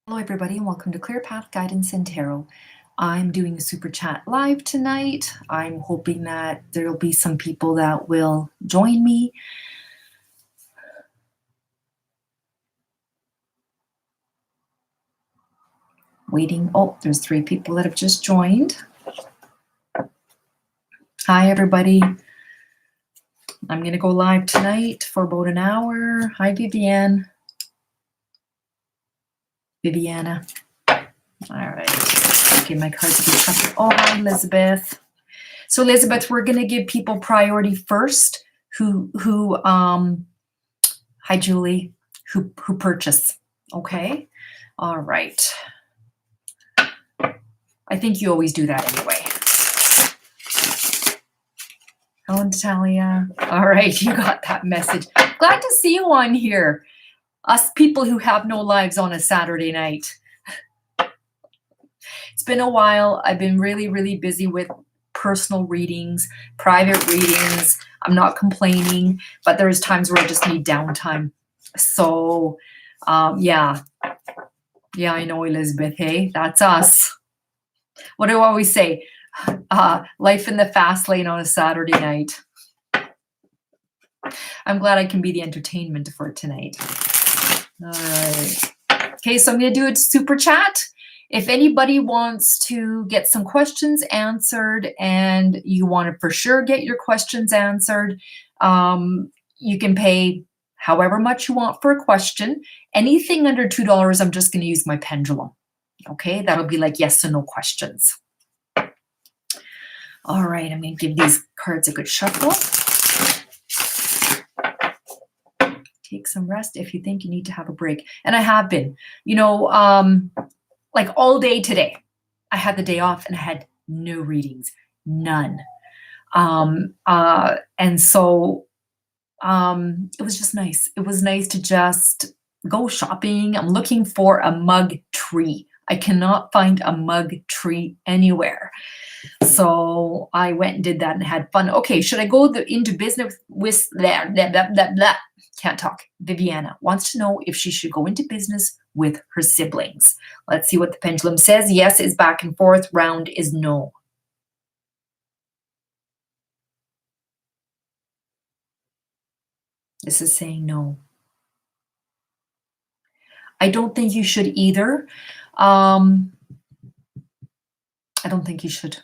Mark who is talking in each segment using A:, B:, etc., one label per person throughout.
A: Hello, everybody, and welcome to Clear Path Guidance and Tarot. I'm doing a super chat live tonight. I'm hoping that there'll be some people that will join me. Waiting. Oh, there's 3 people that have just joined. Hi, everybody. I'm going to go live tonight for about an hour. Hi, Viviana. All right. Okay, my cards are shuffled. Oh, hi, Elizabeth. So, Elizabeth, we're going to give people priority first hi, Julie, who purchase. Okay. All right. I think you always do that anyway. Hello, Natalia. All right, you got that message. Glad to see you on here. Us people who have no lives on a Saturday night. It's been a while. I've been really, really busy with personal readings, private readings. I'm not complaining, but there's times where I just need downtime. So, yeah, I know, Elizabeth. Hey, that's us. What do I always say? Life in the fast lane on a Saturday night. I'm glad I can be the entertainment for tonight. All right. Okay, so I'm going to do a super chat. If anybody wants to get some questions answered and you want to for sure get your questions answered, you can pay however much you want for a question. Anything under $2, I'm just going to use my pendulum. Okay, that'll be like yes or no questions. All right, I'm going to give these cards a good shuffle. Take some rest if you think you need to have a break. And I have been, like all day today. I had the day off and I had no readings, none. And so it was just nice. It was nice to just go shopping. I'm looking for a mug tree. I cannot find a mug tree anywhere. So I went and did that and had fun. Okay, should I go into business with blah, blah, blah, blah, blah. Can't talk. Viviana wants to know if she should go into business with her siblings. Let's see what the pendulum says. Yes is back and forth. Round is no. This is saying no. I don't think you should either. I don't think you should.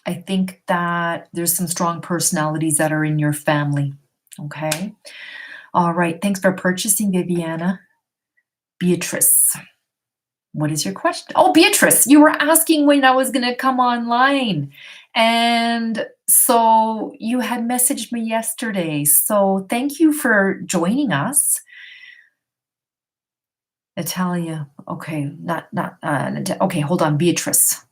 A: I think that there's some strong personalities that are in your family. Okay. All right. Thanks for purchasing, Viviana. Beatrice, what is your question? Oh, Beatrice, you were asking when I was going to come online. And so you had messaged me yesterday. So thank you for joining us. Natalia. Okay. Okay. Hold on. Beatrice.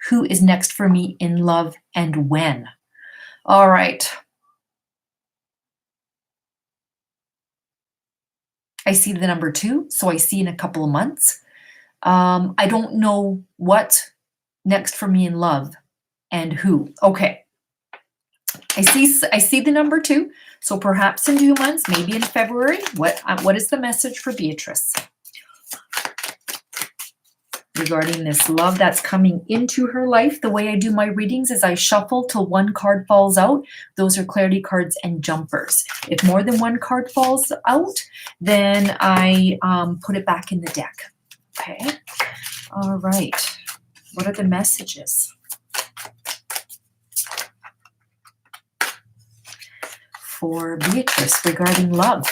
A: Who is next for me in love and when? All right. I see the number 2, so I see in a couple of months. I don't know what next for me in love and who. Okay. I see the number 2, so perhaps in 2 months, maybe in February. What is the message for Beatrice regarding this love that's coming into her life? The way I do my readings is I shuffle till one card falls out. Those are clarity cards and jumpers. If more than one card falls out, then I put it back in the deck. Okay. All right. What are the messages for Beatrice regarding love?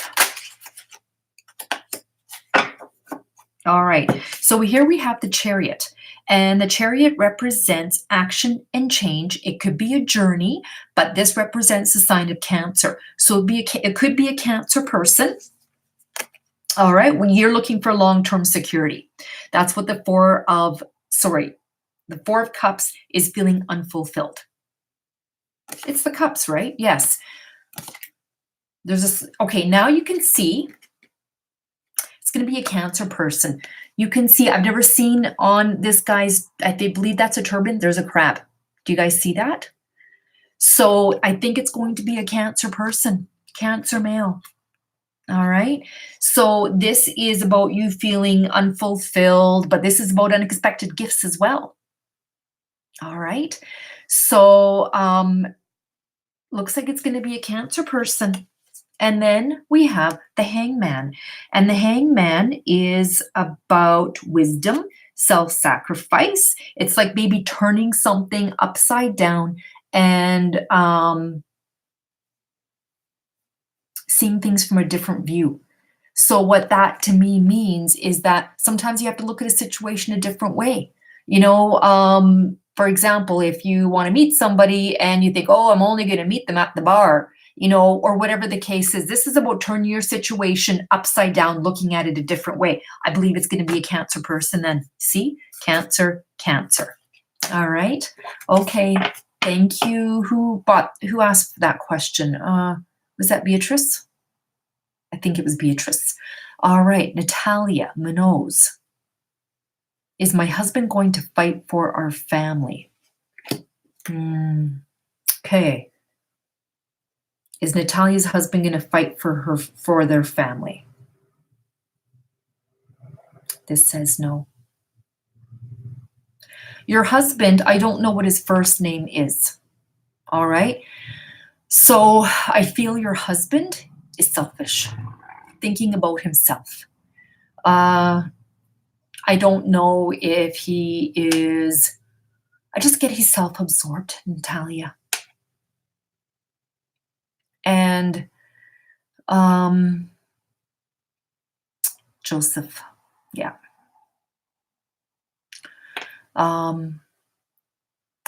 A: All right, so here we have the Chariot, and the Chariot represents action and change. It could be a journey, but this represents a sign of Cancer. So it could be a Cancer person. All right, when you're looking for long-term security. That's what the Four of Cups is feeling unfulfilled. It's the Cups, right? Yes. Okay, now you can see it's going to be a Cancer person. You can see, I've never seen on this guy's, I believe that's a turban, there's a crab. Do you guys see that? So I think it's going to be a Cancer person, Cancer male. All right. So this is about you feeling unfulfilled, but this is about unexpected gifts as well. All right. So looks like it's going to be a Cancer person. And then we have the Hangman. And the Hangman is about wisdom, self sacrifice. It's like maybe turning something upside down and seeing things from a different view. So, what that to me means is that sometimes you have to look at a situation a different way. For example, if you want to meet somebody and you think, oh, I'm only going to meet them at the bar, or whatever the case is, this is about turning your situation upside down, looking at it a different way. I believe it's going to be a Cancer person then. See? Cancer, Cancer. All right. Okay. Thank you. Who asked that question? Was that Beatrice? I think it was Beatrice. All right, Natalia Minoz. Is my husband going to fight for our family? Okay. Is Natalia's husband going to fight for their family? This says no. Your husband, I don't know what his first name is. All right. So I feel your husband is selfish, thinking about himself. I don't know if he is, I just get he's self-absorbed, Natalia. And Joseph, yeah.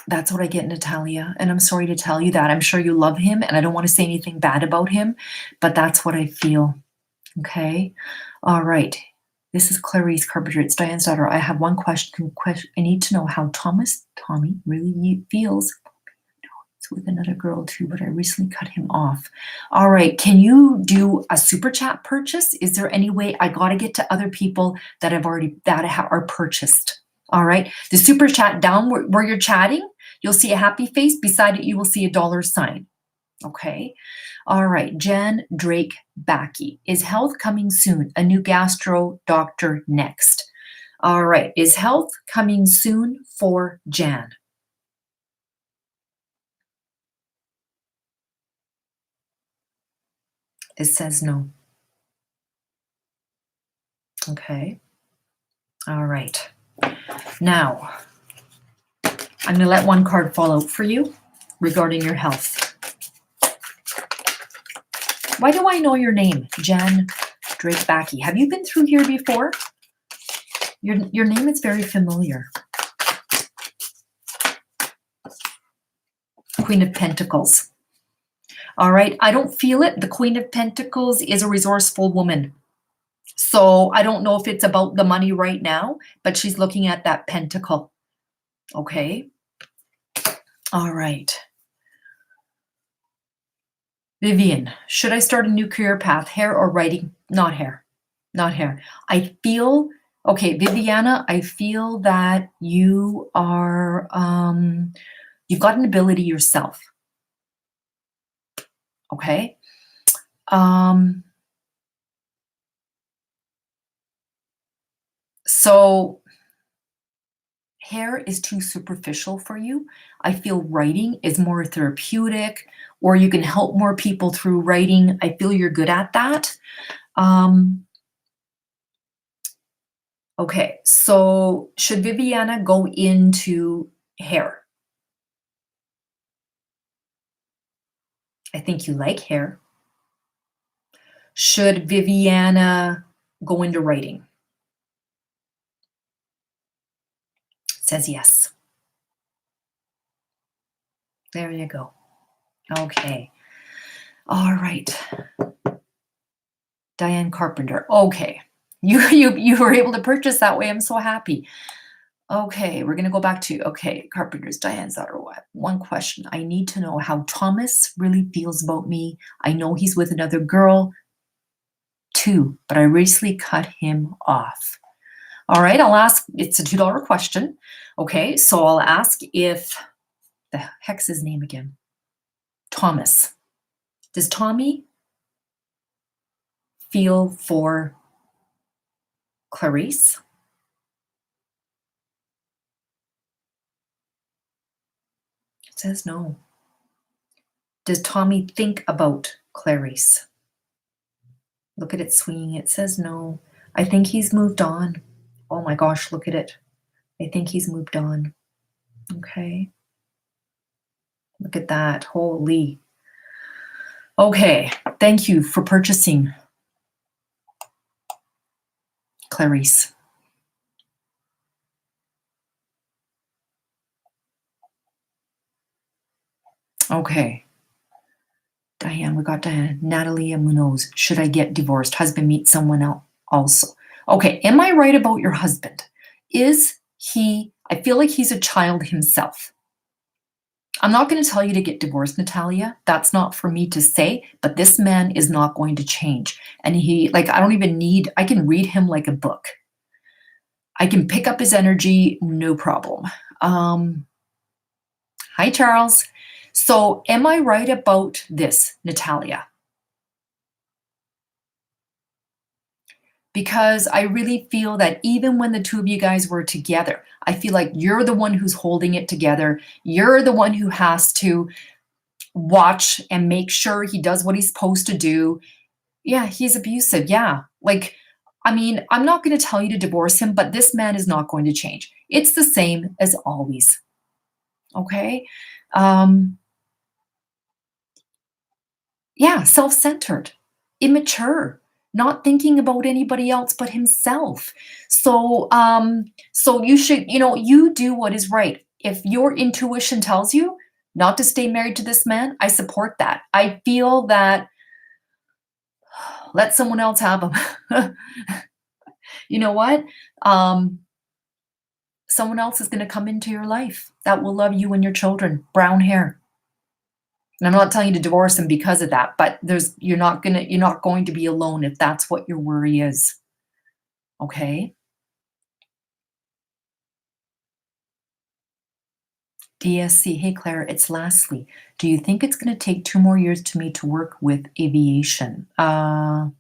A: That's what I get, Natalia. And I'm sorry to tell you that. I'm sure you love him, and I don't want to say anything bad about him, but that's what I feel. Okay. All right. This is Clarice Carpenter. It's Diane's daughter. I have one question. I need to know how Tommy really feels. It's with another girl too, but I recently cut him off. All right. Can you do a super chat purchase? Is there any way? I got to get to other people that are purchased. All right. The super chat down where you're chatting, you'll see a happy face. Beside it, you will see a dollar sign. Okay. All right. Jan Drake Backy. Is health coming soon? A new gastro doctor next. All right. Is health coming soon for Jan? It says no. Okay. All right. Now, I'm going to let one card fall out for you regarding your health. Why do I know your name? Jan Drake Backy. Have you been through here before? Your name is very familiar. Queen of Pentacles. All right. I don't feel it. The Queen of Pentacles is a resourceful woman. So I don't know if it's about the money right now, but she's looking at that pentacle. Okay. All right. Vivian, should I start a new career path? Hair or writing? Not hair. Not hair. I feel, okay, Viviana, I feel that you are, you've got an ability yourself. Okay. So hair is too superficial for you. I feel writing is more therapeutic, or you can help more people through writing. I feel you're good at that. Okay, so should Viviana go into hair? I think you like hair. Should Viviana go into writing? It says yes. There you go. Okay. All right. Diane Carpenter. Okay. You were able to purchase that way. I'm so happy. Okay, we're going to go back to, okay, Carpenter's Diane's daughter. One question. I need to know how Thomas really feels about me. I know he's with another girl too, but I recently cut him off. All right, I'll ask, it's a $2 question. Okay, so I'll ask if, the heck's his name again? Thomas. Does Tommy feel for Clarice? It says no. Does Tommy think about Clarice? Look at it swinging. It says no. I think he's moved on. Oh my gosh, look at it. I think he's moved on. Okay. Look at that. Holy. Okay. Thank you for purchasing Clarice. Okay. Diane, we got Diane. Natalia Munoz. Should I get divorced? Husband meets someone else also. Okay. Am I right about your husband? I feel like he's a child himself. I'm not going to tell you to get divorced, Natalia. That's not for me to say, but this man is not going to change. And I can read him like a book. I can pick up his energy, no problem. Hi, Charles. So am I right about this, Natalia? Because I really feel that even when the two of you guys were together, I feel like you're the one who's holding it together. You're the one who has to watch and make sure he does what he's supposed to do. Yeah, he's abusive. Yeah. I'm not going to tell you to divorce him, but this man is not going to change. It's the same as always. Okay? Yeah, self-centered, immature, not thinking about anybody else but himself. So you should, you do what is right. If your intuition tells you not to stay married to this man, I support that. I feel that let someone else have him. You know what? Someone else is going to come into your life that will love you and your children. Brown hair. And I'm not telling you to divorce him because of that, but you're not going to be alone if that's what your worry is. Okay? DSC, hey Claire, it's Lastly. Do you think it's going to take 2 more years to me to work with aviation? Yeah,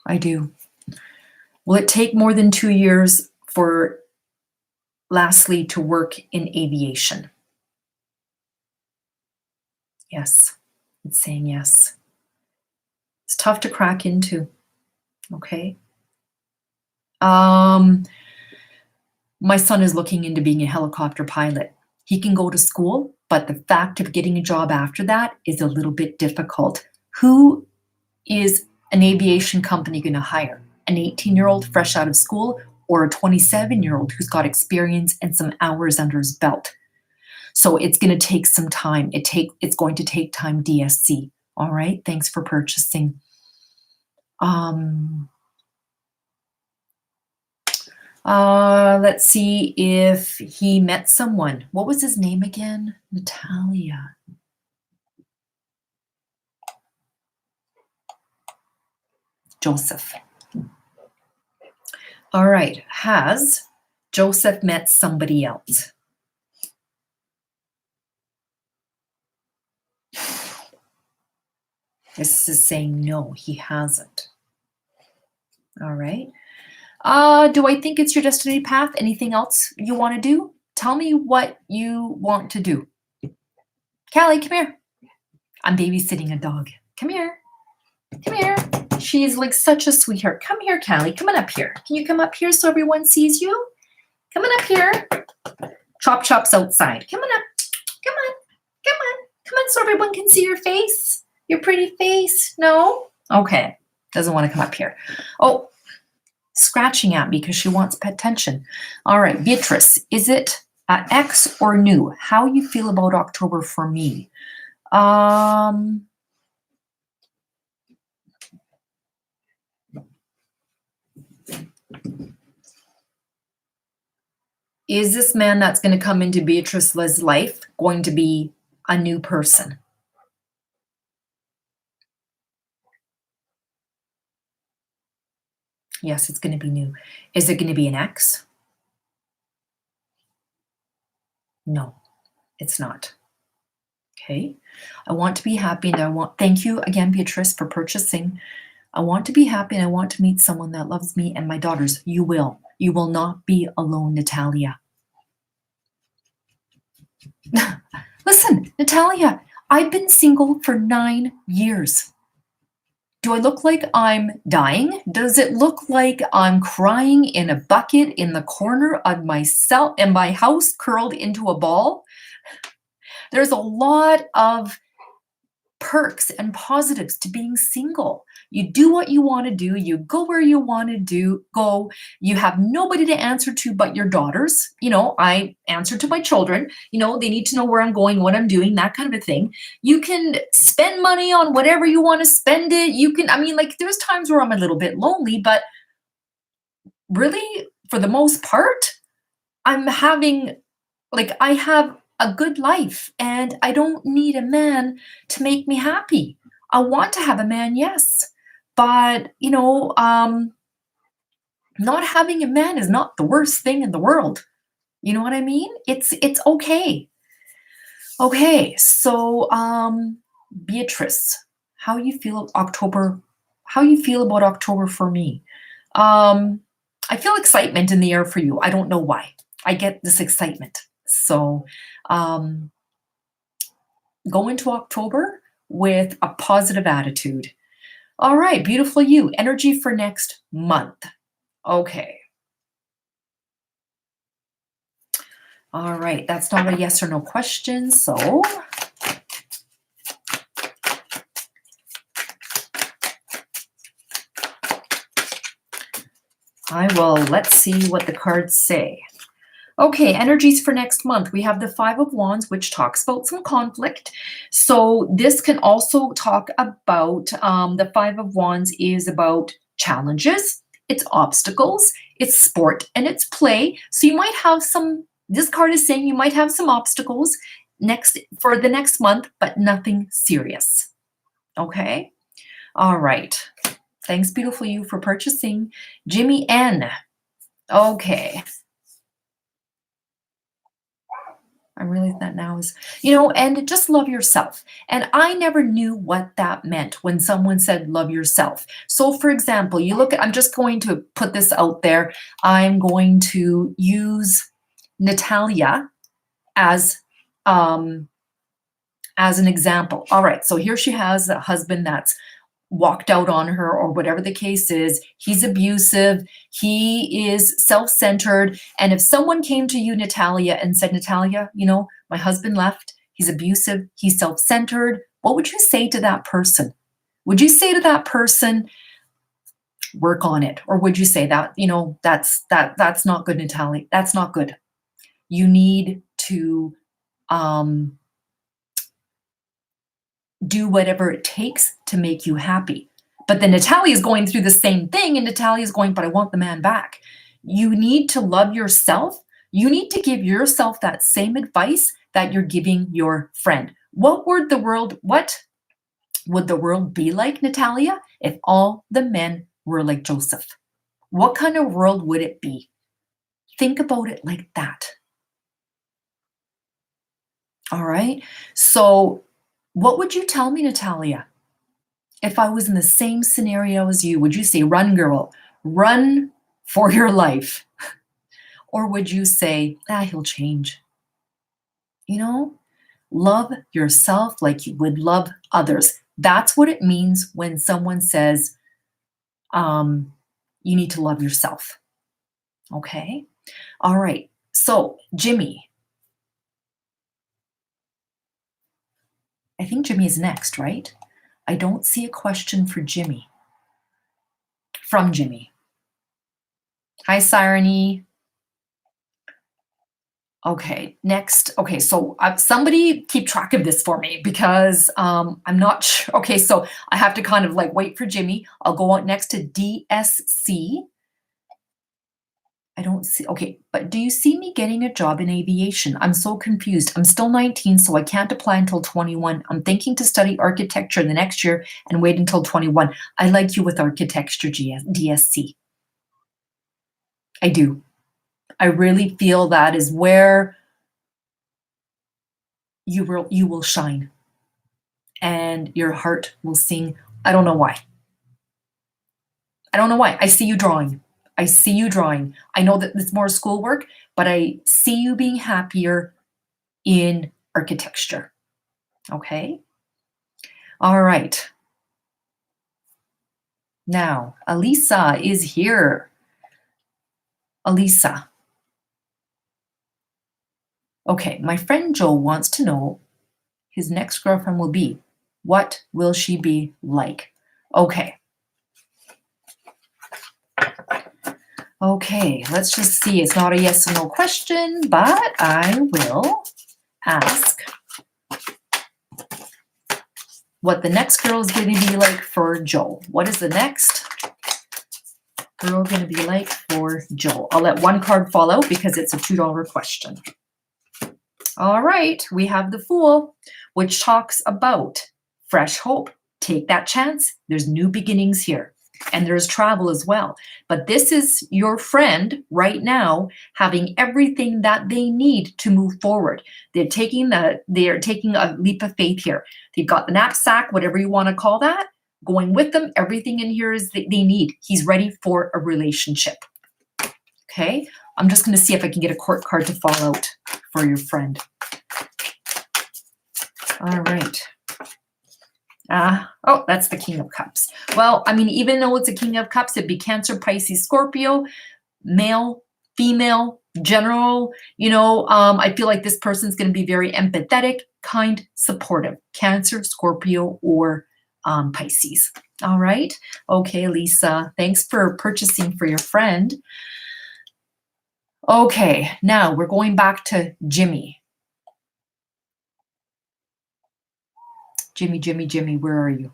A: I do. Will it take more than 2 years for Lastly to work in aviation? Yes, it's saying yes. It's tough to crack into. Okay. My son is looking into being a helicopter pilot. He can go to school, but the fact of getting a job after that is a little bit difficult. Who is an aviation company going to hire? An 18-year-old fresh out of school or a 27-year-old who's got experience and some hours under his belt? So it's going to take some time. It's going to take time, DSC. All right. Thanks for purchasing. Let's see if he met someone. What was his name again? Natalia. Joseph. All right. Has Joseph met somebody else? This is saying no, he hasn't. All right. Do I think it's your destiny path? Anything else you want to do? Tell me what you want to do. Callie, come here. I'm babysitting a dog. Come here. Come here. She's like such a sweetheart. Come here, Callie. Come on up here. Can you come up here so everyone sees you? Come on up here. Chop Chop's outside. Come on up. Come on. Come on. Come on so everyone can see your face. Your pretty face. No? Okay. Doesn't want to come up here. Oh, scratching at me because she wants attention. All right, Beatrice, is it ex or new? How you feel about October for me? Is this man that's going to come into Beatrice's life going to be a new person? Yes, it's going to be new. Is it going to be an ex? No, it's not. Okay. I want to be happy and thank you again, Beatrice, for purchasing. I want to be happy and I want to meet someone that loves me and my daughters. You will. You will not be alone, Natalia. Listen, Natalia, I've been single for 9 years. Do I look like I'm dying? Does it look like I'm crying in a bucket in the corner of myself in my house curled into a ball? There's a lot of perks and positives to being single. You do what you want to do, you go where you want to go. You have nobody to answer to but your daughters. I answer to my children. They need to know where I'm going, what I'm doing, that kind of a thing. You can spend money on whatever you want to spend it. There's times where I'm a little bit lonely, but really, for the most part, I'm having I have a good life and I don't need a man to make me happy. I want to have a man, yes. But, not having a man is not the worst thing in the world. You know what I mean? It's okay. Okay, so Beatrice, how you feel about October for me? I feel excitement in the air for you. I don't know why. I get this excitement. So go into October with a positive attitude. All right, beautiful you. Energy for next month. Okay. All right, that's not a yes or no question, so let's see what the cards say. Okay, energies for next month. We have the Five of Wands, which talks about some conflict. So this can also talk about, the Five of Wands is about challenges, it's obstacles, it's sport, and it's play. So you might have this card is saying you might have some obstacles for the next month, but nothing serious. Okay? All right. Thanks, beautiful you, for purchasing. Jimmy N. Okay. I realize that now is, and just love yourself. And I never knew what that meant when someone said love yourself. So for example, I'm just going to put this out there. I'm going to use Natalia as an example. All right, so here she has a husband that's walked out on her, or whatever the case is. He's abusive, he is self-centered, and if someone came to you, Natalia, and said, Natalia, my husband left, he's abusive, he's self-centered, what would you say to that person? Would you say to that person, work on it? Or would you say that, that's not good, Natalia, that's not good. You need to do whatever it takes to make you happy. But then Natalia is going through the same thing, and Natalia is going, but I want the man back. You need to love yourself. You need to give yourself that same advice that you're giving your friend. What would the world be like, Natalia, if all the men were like Joseph? What kind of world would it be? Think about it like that. All right. So what would you tell me, Natalia? If I was in the same scenario as you, would you say, run, girl, run for your life? Or would you say, he'll change? Love yourself like you would love others. That's what it means when someone says, you need to love yourself. Okay? All right. So, Jimmy. I think Jimmy is next, right? I don't see a question for Jimmy. From Jimmy. Hi, Sireny. Okay, next. Okay, so somebody keep track of this for me, because I'm not sure. Okay, so I have to kind of wait for Jimmy. I'll go on next to DSC. I don't see. Okay, but do you see me getting a job in aviation? I'm so confused. I'm still 19, so I can't apply until 21. I'm thinking to study architecture the next year and wait until 21. I like you with architecture, DSC. I do. I really feel that is where you will shine and your heart will sing. I don't know why. I don't know why. I see you drawing. I see you drawing. I know that it's more schoolwork, but I see you being happier in architecture. Okay? All right. Now, Elisa is here. Elisa. Okay, my friend Joe wants to know his next girlfriend will be. What will she be like? Okay. Okay, let's just see. It's not a yes or no question, but I will ask what the next girl is going to be like for Joe. What is the next girl going to be like for Joe? I'll let one card fall out because it's a $2 question. All right, we have the Fool, which talks about fresh hope. Take that chance. There's new beginnings here. And there's travel as well. But this is your friend right now having everything that they need to move forward. They're taking a leap of faith here. They've got the knapsack, whatever you want to call that, going with them. Everything in here is that they need. He's ready for a relationship. Okay, I'm just going to see if I can get a court card to fall out for your friend. All right. Oh, that's the King of Cups. Well, I mean, even though it's a King of Cups, it'd be Cancer, Pisces, Scorpio, male, female, general. I feel like this person's going to be very empathetic, kind, supportive. Cancer, Scorpio, or Pisces. All right. Okay, Lisa, thanks for purchasing for your friend. Okay, now we're going back to Jimmy. Jimmy, where are you?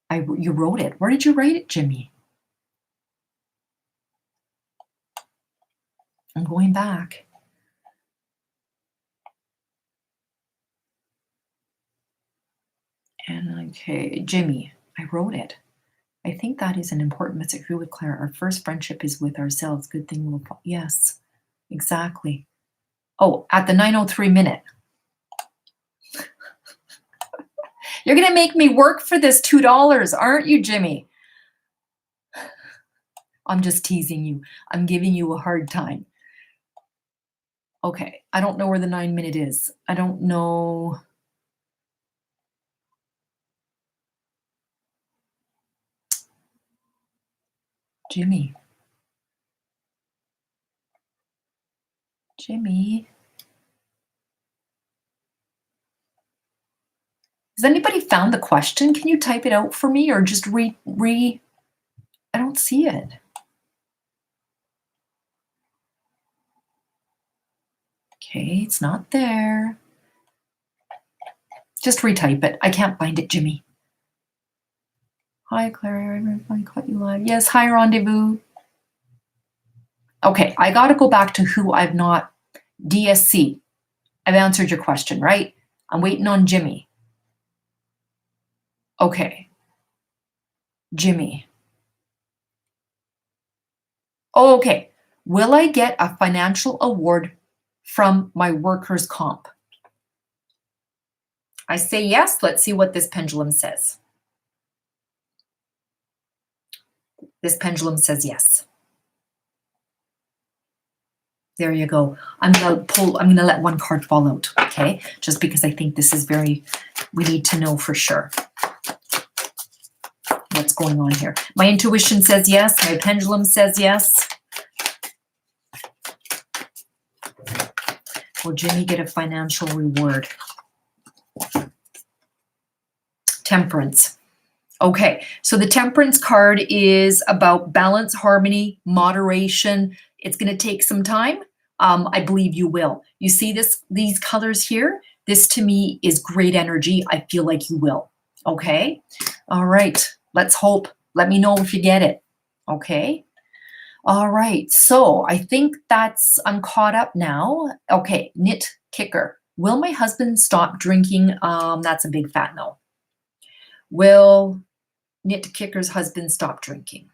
A: You wrote it. Where did you write it, Jimmy? I'm going back. And okay, Jimmy, I wrote it. I think that is an important message. Agree with Claire. Our first friendship is with ourselves. Good thing will fall. Yes, exactly. Oh, at the 9:03 minute. You're going to make me work for this $2, aren't you, Jimmy? I'm just teasing you. I'm giving you a hard time. Okay, I don't know where the 9-minute is. I don't know. Jimmy. Has anybody found the question? Can you type it out for me or just I don't see it. Okay, it's not there. Just retype it. I can't find it, Jimmy. Hi, Claire. I caught you live. Yes, hi, Rendezvous. Okay, I got to go back to who I've not. DSC. I've answered your question, right? I'm waiting on Jimmy. Okay. Jimmy. Oh, okay. Will I get a financial award from my workers' comp? I say yes. Let's see what this pendulum says. This pendulum says yes. There you go. I'm going to let one card fall out, okay? Just because I think this is we need to know for sure what's going on here. My intuition says yes. My pendulum says yes. Will Jimmy get a financial reward? Temperance. Okay, so the Temperance card is about balance, harmony, moderation. It's going to take some time. I believe you will. You see these colors here? This to me is great energy. I feel like you will. Okay? All right. Let's hope. Let me know if you get it. Okay? All right. So I think I'm caught up now. Okay. Knit kicker. Will my husband stop drinking? That's a big fat no. Will Knit kicker's husband stop drinking?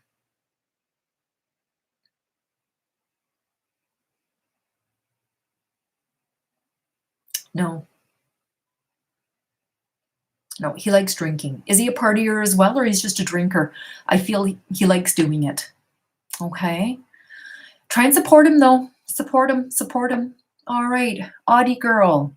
A: No. No, he likes drinking. Is he a partier as well, or he's just a drinker? I feel he likes doing it. Okay. Try and support him, though. Support him. Support him. All right. Audie girl.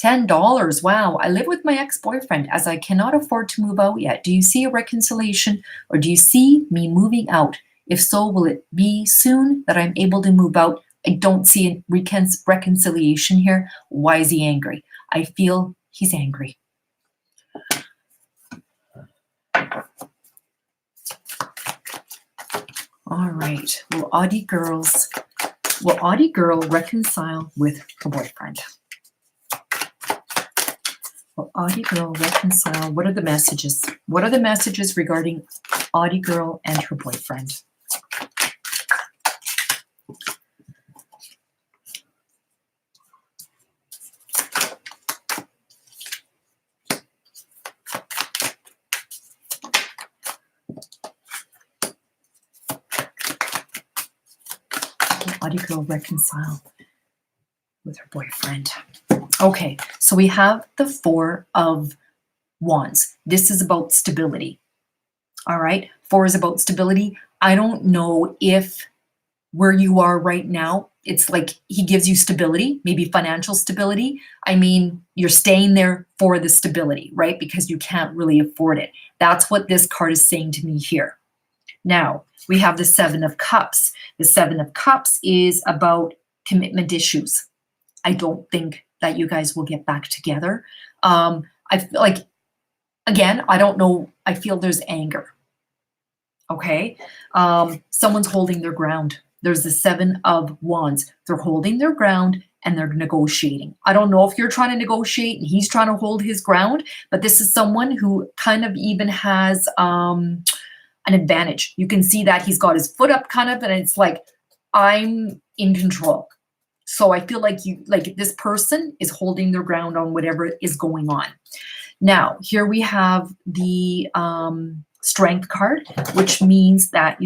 A: $10. Wow. I live with my ex-boyfriend as I cannot afford to move out yet. Do you see a reconciliation, or do you see me moving out? If so, will it be soon that I'm able to move out? I don't see a reconciliation here. Why is he angry? I feel he's angry. All right. Will Audie girl reconcile with her boyfriend? Will Audie girl reconcile? What are the messages? What are the messages regarding Audie girl and her boyfriend? Audie girl reconcile with her boyfriend. Okay, so we have the Four of Wands. This is about stability. All right, 4 is about stability. I don't know if where you are right now, it's like he gives you stability, maybe financial stability. I mean, you're staying there for the stability, right? Because you can't really afford it. That's what this card is saying to me here. Now, we have the Seven of Cups. The Seven of Cups is about commitment issues. I don't think that you guys will get back together. I feel like, again, I don't know. I feel there's anger. Okay. Someone's holding their ground. There's the Seven of Wands. They're holding their ground and they're negotiating. I don't know if you're trying to negotiate and he's trying to hold his ground, but this is someone who kind of even has an advantage. You can see that he's got his foot up kind of, and it's like, I'm in control. So I feel like this person is holding their ground on whatever is going on. Now, here we have the Strength card, which means that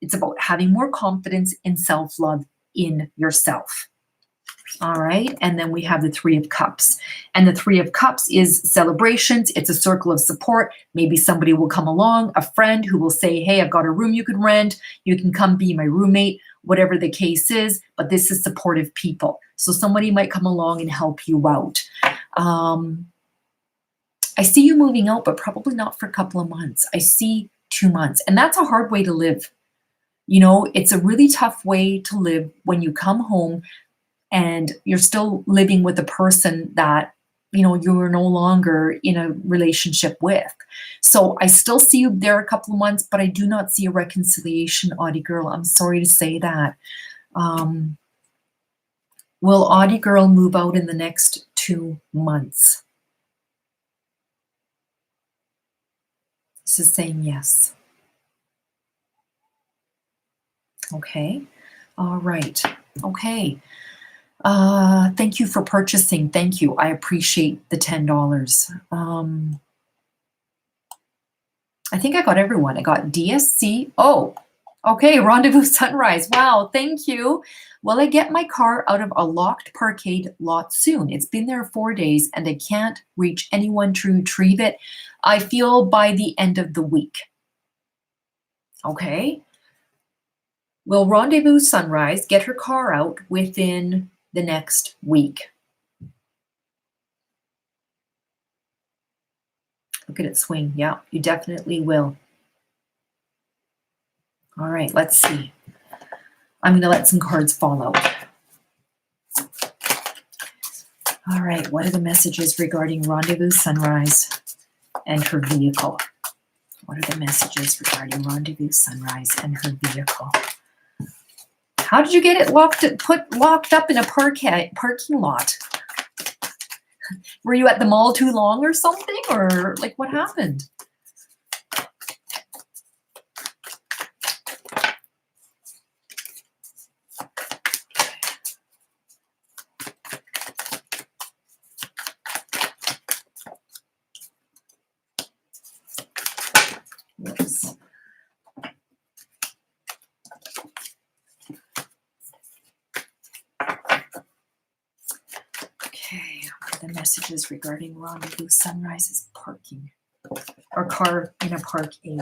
A: it's about having more confidence and self-love in yourself. All right. And then we have the Three of Cups. And the Three of Cups is celebrations. It's a circle of support. Maybe somebody will come along, a friend who will say, hey, I've got a room you can rent. You can come be my roommate, whatever the case is. But this is supportive people. So somebody might come along and help you out. I see you moving out, but probably not for a couple of months. I see 2 months. And that's a hard way to live. You know, it's a really tough way to live when you come home and you're still living with a person that, you know, you're no longer in a relationship with. So I still see you there a couple of months, but I do not see a reconciliation, Audie girl. I'm sorry to say that. Will Audie girl move out in the next 2 months? This is saying yes. Okay. All right. Okay. Thank you for purchasing. Thank you. I appreciate the $10. I think I got everyone. I got DSC. Oh, okay. Rendezvous Sunrise. Wow. Thank you. Will I get my car out of a locked parkade lot soon? It's been there 4 days and I can't reach anyone to retrieve it. I feel by the end of the week. Okay. Will Rendezvous Sunrise get her car out within the next week? Look at it swing. Yeah, you definitely will. All right, let's see. I'm going to let some cards fall out. All right, what are the messages regarding Rendezvous Sunrise and her vehicle? What are the messages regarding Rendezvous Sunrise and her vehicle? How did you get it locked up in a parking lot? Were you at the mall too long or something? Or like what happened? Whoops. Okay, what are the messages regarding Rendezvous Sunrise's parking or car in a park aid.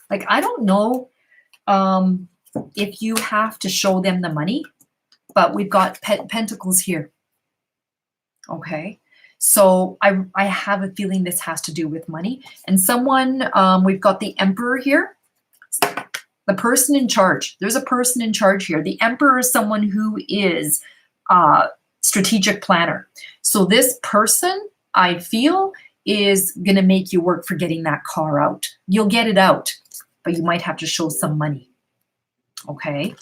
A: Like, I don't know if you have to show them the money, but we've got pentacles here. Okay. So I have a feeling this has to do with money. And someone, we've got the Emperor here. The person in charge. There's a person in charge here. The Emperor is someone who is a strategic planner. So this person, I feel, is going to make you work for getting that car out. You'll get it out, but you might have to show some money. Okay.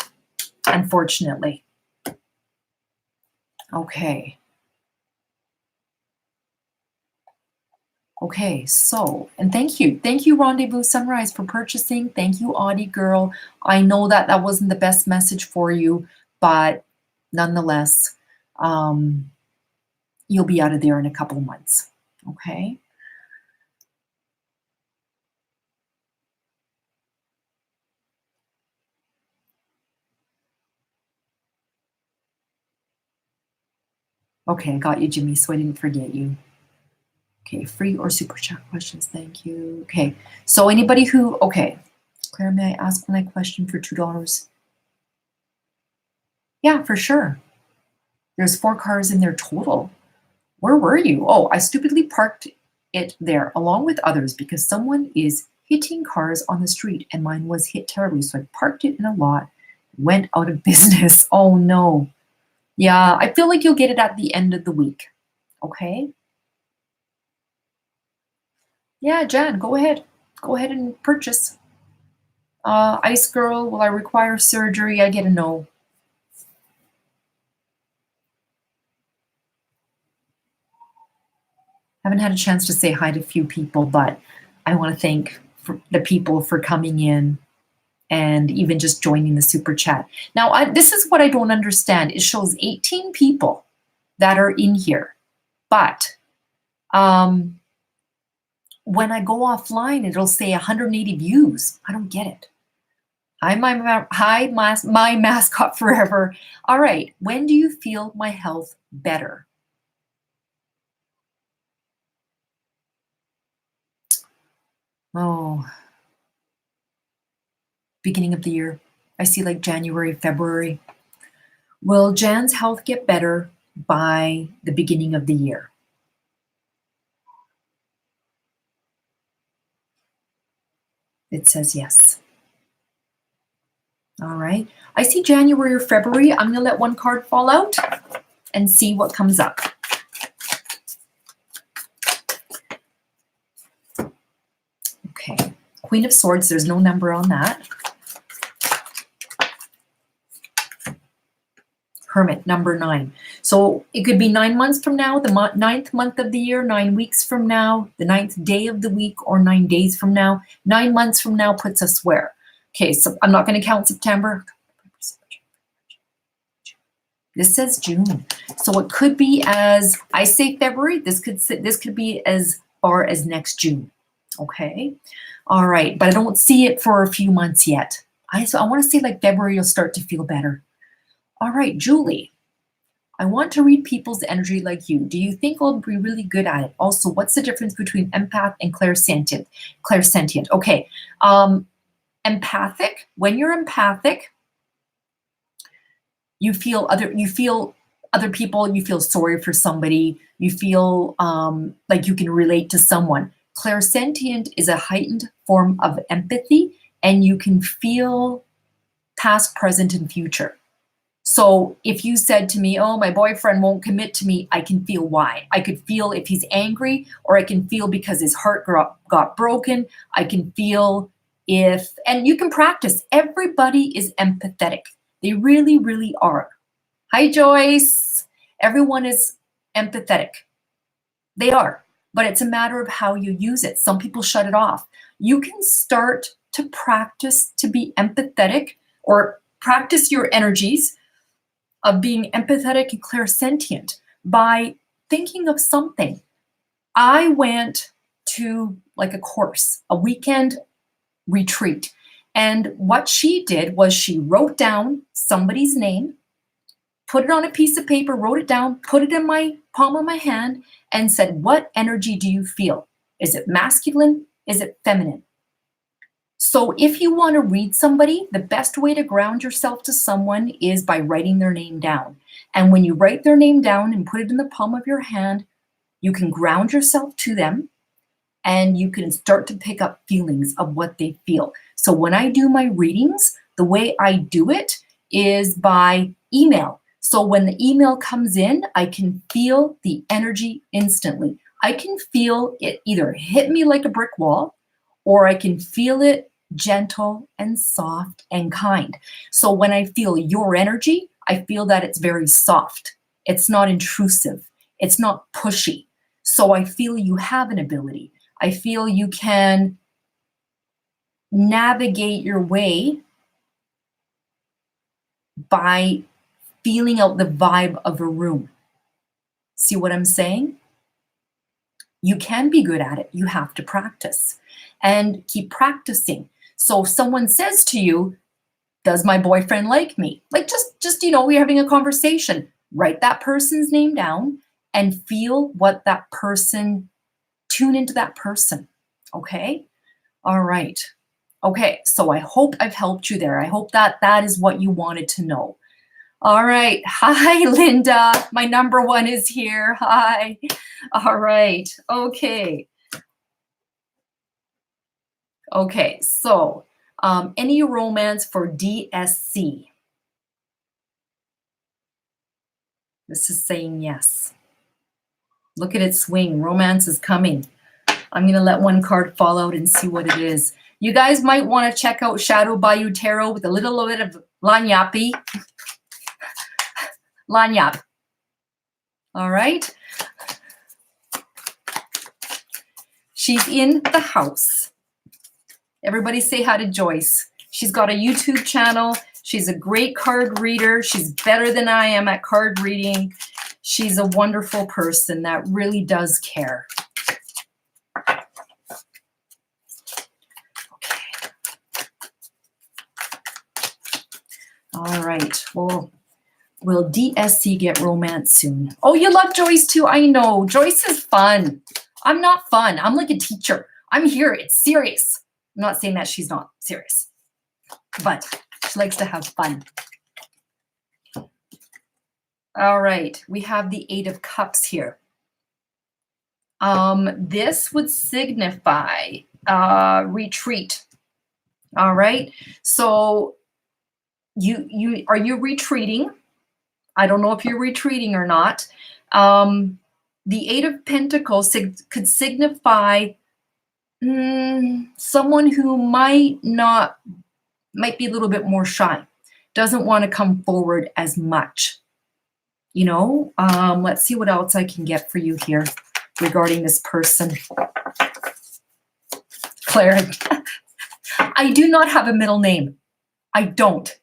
A: Unfortunately. Okay. Okay, so, and thank you. Thank you, Rendezvous Sunrise, for purchasing. Thank you, Audie Girl. I know that that wasn't the best message for you, but nonetheless, you'll be out of there in a couple of months. Okay. Okay, I got you, Jimmy, so I didn't forget you. Okay, free or super chat questions, thank you. Okay, so anybody who, okay, Claire, may I ask one question for $2? Yeah, for sure. There's 4 cars in there total. Where were you? Oh, I stupidly parked it there along with others because someone is hitting cars on the street and mine was hit terribly. So I parked it in a lot, went out of business. Oh no. Yeah, I feel like you'll get it at the end of the week. Okay. Yeah, Jan, go ahead. Go ahead and purchase. Ice Girl, will I require surgery? I get a no. Haven't had a chance to say hi to a few people, but I want to thank the people for coming in and even just joining the super chat. Now, this is what I don't understand. It shows 18 people that are in here, but when I go offline, it'll say 180 views. I don't get it. Hi, my mascot forever. All right, when do you feel my health better? Oh, beginning of the year. I see like January, February. Will Jan's health get better by the beginning of the year? It says yes. All right. I see January or February. I'm going to let one card fall out and see what comes up. Okay. Queen of Swords. There's no number on that. Hermit, number 9. So it could be 9 months from now, the 9th month of the year, 9 weeks from now, the 9th day of the week, or 9 days from now. 9 months from now puts us where? Okay, so I'm not going to count September. This says June. So it could be as, I say February, this could be as far as next June. Okay. All right. But I don't see it for a few months yet. I want to say like February, you'll start to feel better. All right, Julie, I want to read people's energy like you. Do you think I'll be really good at it? Also, what's the difference between empath and clairsentient? Clairsentient. Okay. Empathic, when you're empathic, you feel other people, you feel sorry for somebody, you feel like you can relate to someone. Clairsentient is a heightened form of empathy, and you can feel past, present, and future. So if you said to me, oh, my boyfriend won't commit to me, I can feel why. I could feel if he's angry, or I can feel because his heart got broken. I can feel if, and you can practice. Everybody is empathetic. They really, really are. Hi, Joyce. Everyone is empathetic. They are, but it's a matter of how you use it. Some people shut it off. You can start to practice to be empathetic, or practice your energies of being empathetic and clairsentient by thinking of something. I went to like a course, a weekend retreat, And what she did was she wrote down somebody's name, put it on a piece of paper, wrote it down, put it in my palm of my hand, and said, what energy do you feel? Is it masculine? Is it feminine? So if you want to read somebody, the best way to ground yourself to someone is by writing their name down. And when you write their name down and put it in the palm of your hand, you can ground yourself to them and you can start to pick up feelings of what they feel. So when I do my readings, the way I do it is by email. So when the email comes in, I can feel the energy instantly. I can feel it either hit me like a brick wall, or I can feel it gentle and soft and kind. So when I feel your energy, I feel that it's very soft. It's not intrusive. It's not pushy. So I feel you have an ability. I feel you can navigate your way by feeling out the vibe of a room. See what I'm saying? You can be good at it. You have to practice and keep practicing. So if someone says to you, does my boyfriend like me? Like just we're having a conversation. Write that person's name down and feel what that person, tune into that person. Okay? All right. Okay, so I hope I've helped you there. I hope that is what you wanted to know. All right. Hi, Linda. My number one is here. Hi. All right. Okay. Okay, so any romance for DSC? This is saying yes. Look at it swing. Romance is coming. I'm going to let one card fall out and see what it is. You guys might want to check out Shadow Bayou Tarot with a little bit of Lanyapi. Lanyap. All right. She's in the house. Everybody say hi to Joyce. She's got a YouTube channel. She's a great card reader. She's better than I am at card reading. She's a wonderful person that really does care. Okay. All right. Well, will DSC get romance soon? Oh, you love Joyce too. I know. Joyce is fun. I'm not fun. I'm like a teacher. I'm here. It's serious. I'm not saying that she's not serious, but she likes to have fun. All right. We have the 8 of Cups here. This would signify retreat. All right. So you are you retreating? I don't know if you're retreating or not. The 8 of Pentacles could signify someone who might be a little bit more shy, doesn't want to come forward as much. Let's see what else I can get for you here regarding this person. Clara, I do not have a middle name. I don't.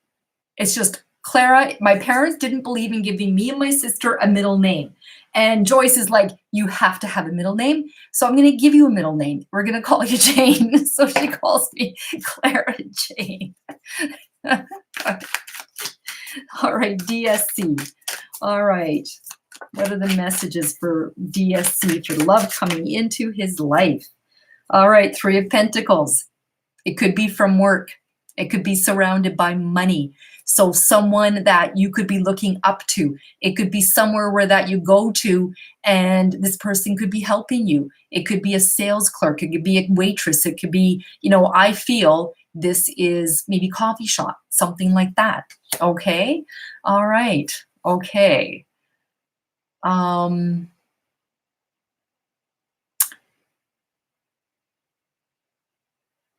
A: It's just Clara. My parents didn't believe in giving me and my sister a middle name. And Joyce is like, you have to have a middle name. So I'm going to give you a middle name. We're going to call you Jane. So she calls me Clara Jane. All right, DSC. All right. What are the messages for DSC, for love coming into his life? All right, 3 of Pentacles. It could be from work. It could be surrounded by money. So someone that you could be looking up to. It could be somewhere where that you go to and this person could be helping you. It could be a sales clerk. It could be a waitress. It could be, I feel this is maybe coffee shop, something like that. Okay. All right. Okay.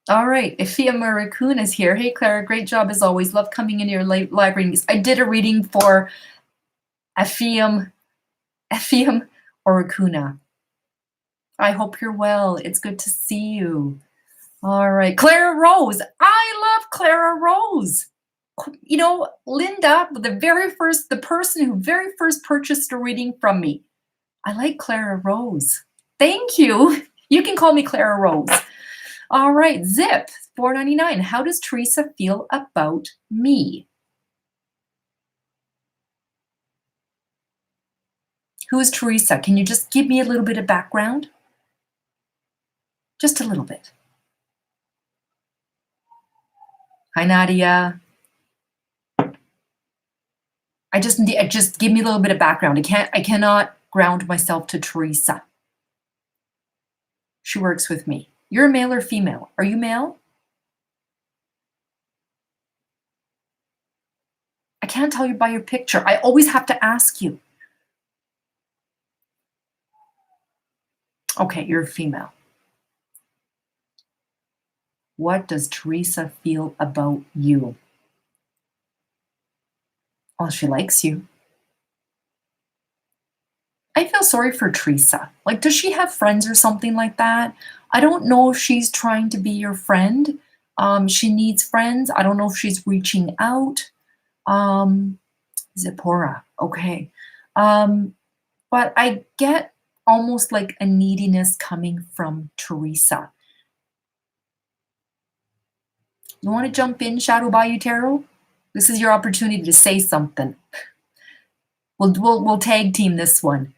A: All right, Ifia Maracun is here. Hey, Clara, great job as always. Love coming into your live readings. I did a reading for Ifia Oracuna. I hope you're well. It's good to see you. All right, Clara Rose. I love Clara Rose. Linda, the person who very first purchased a reading from me. I like Clara Rose. Thank you. You can call me Clara Rose. All right, Zip, 4.99. How does Teresa feel about me? Who is Teresa? Can you just give me a little bit of background? Just a little bit. Hi, Nadia. I just give me a little bit of background. I cannot ground myself to Teresa. She works with me. You're male or female? Are you male? I can't tell you by your picture. I always have to ask you. Okay, you're a female. What does Teresa feel about you? Well, she likes you. I feel sorry for Teresa. Like, does she have friends or something like that? I don't know if she's trying to be your friend. She needs friends. I don't know if she's reaching out. Um, Zipporah. Okay. Um, but I get almost like a neediness coming from Teresa. You want to jump in, Shadow Bayou Tarot? This is your opportunity to say something. We'll tag team this one.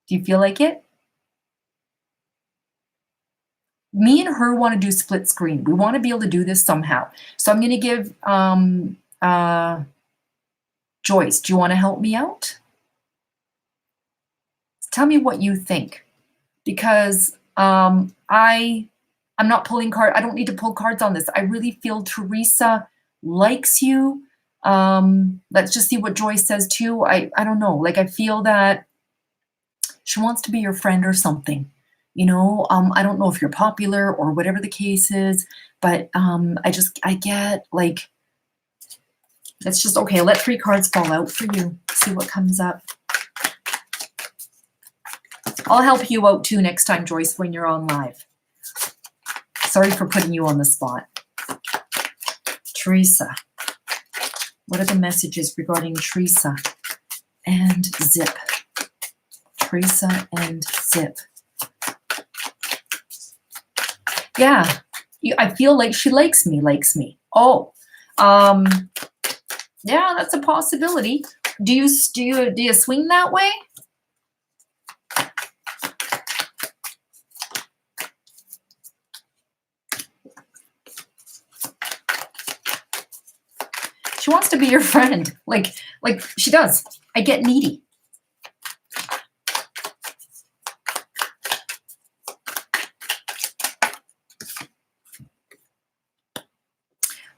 A: Do you feel like it? Me and her want to do split screen. We want to be able to do this somehow. So I'm going to give Joyce. Do you want to help me out? Tell me what you think, because I'm not pulling card. I don't need to pull cards on this. I really feel Teresa likes you. Let's just see what Joyce says too. I don't know. Like, I feel that she wants to be your friend or something. I don't know if you're popular or whatever the case is, but I get like, let's just, okay, let 3 cards fall out for you. See what comes up. I'll help you out too next time, Joyce, when you're on live. Sorry for putting you on the spot. Teresa. What are the messages regarding Teresa and Zip? Teresa and Zip. Yeah, I feel like she likes me. Oh, yeah, that's a possibility. Do you swing that way? She wants to be your friend, like she does. I get needy.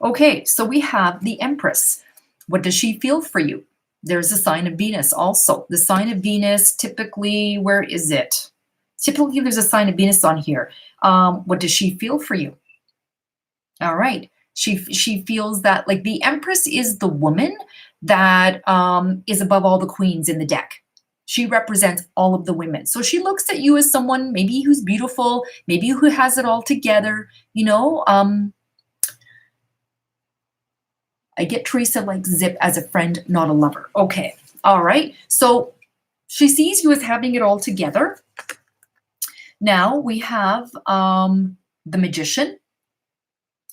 A: Okay, so we have the Empress. What does she feel for you? There's a sign of Venus also. The sign of Venus, typically, where is it? Typically, there's a sign of Venus on here. What does she feel for you? All right. She feels that, like, the Empress is the woman that is above all the queens in the deck. She represents all of the women. So she looks at you as someone maybe who's beautiful, maybe who has it all together, I get Teresa like Zip as a friend, not a lover. Okay. All right. So she sees you as having it all together. Now we have the Magician.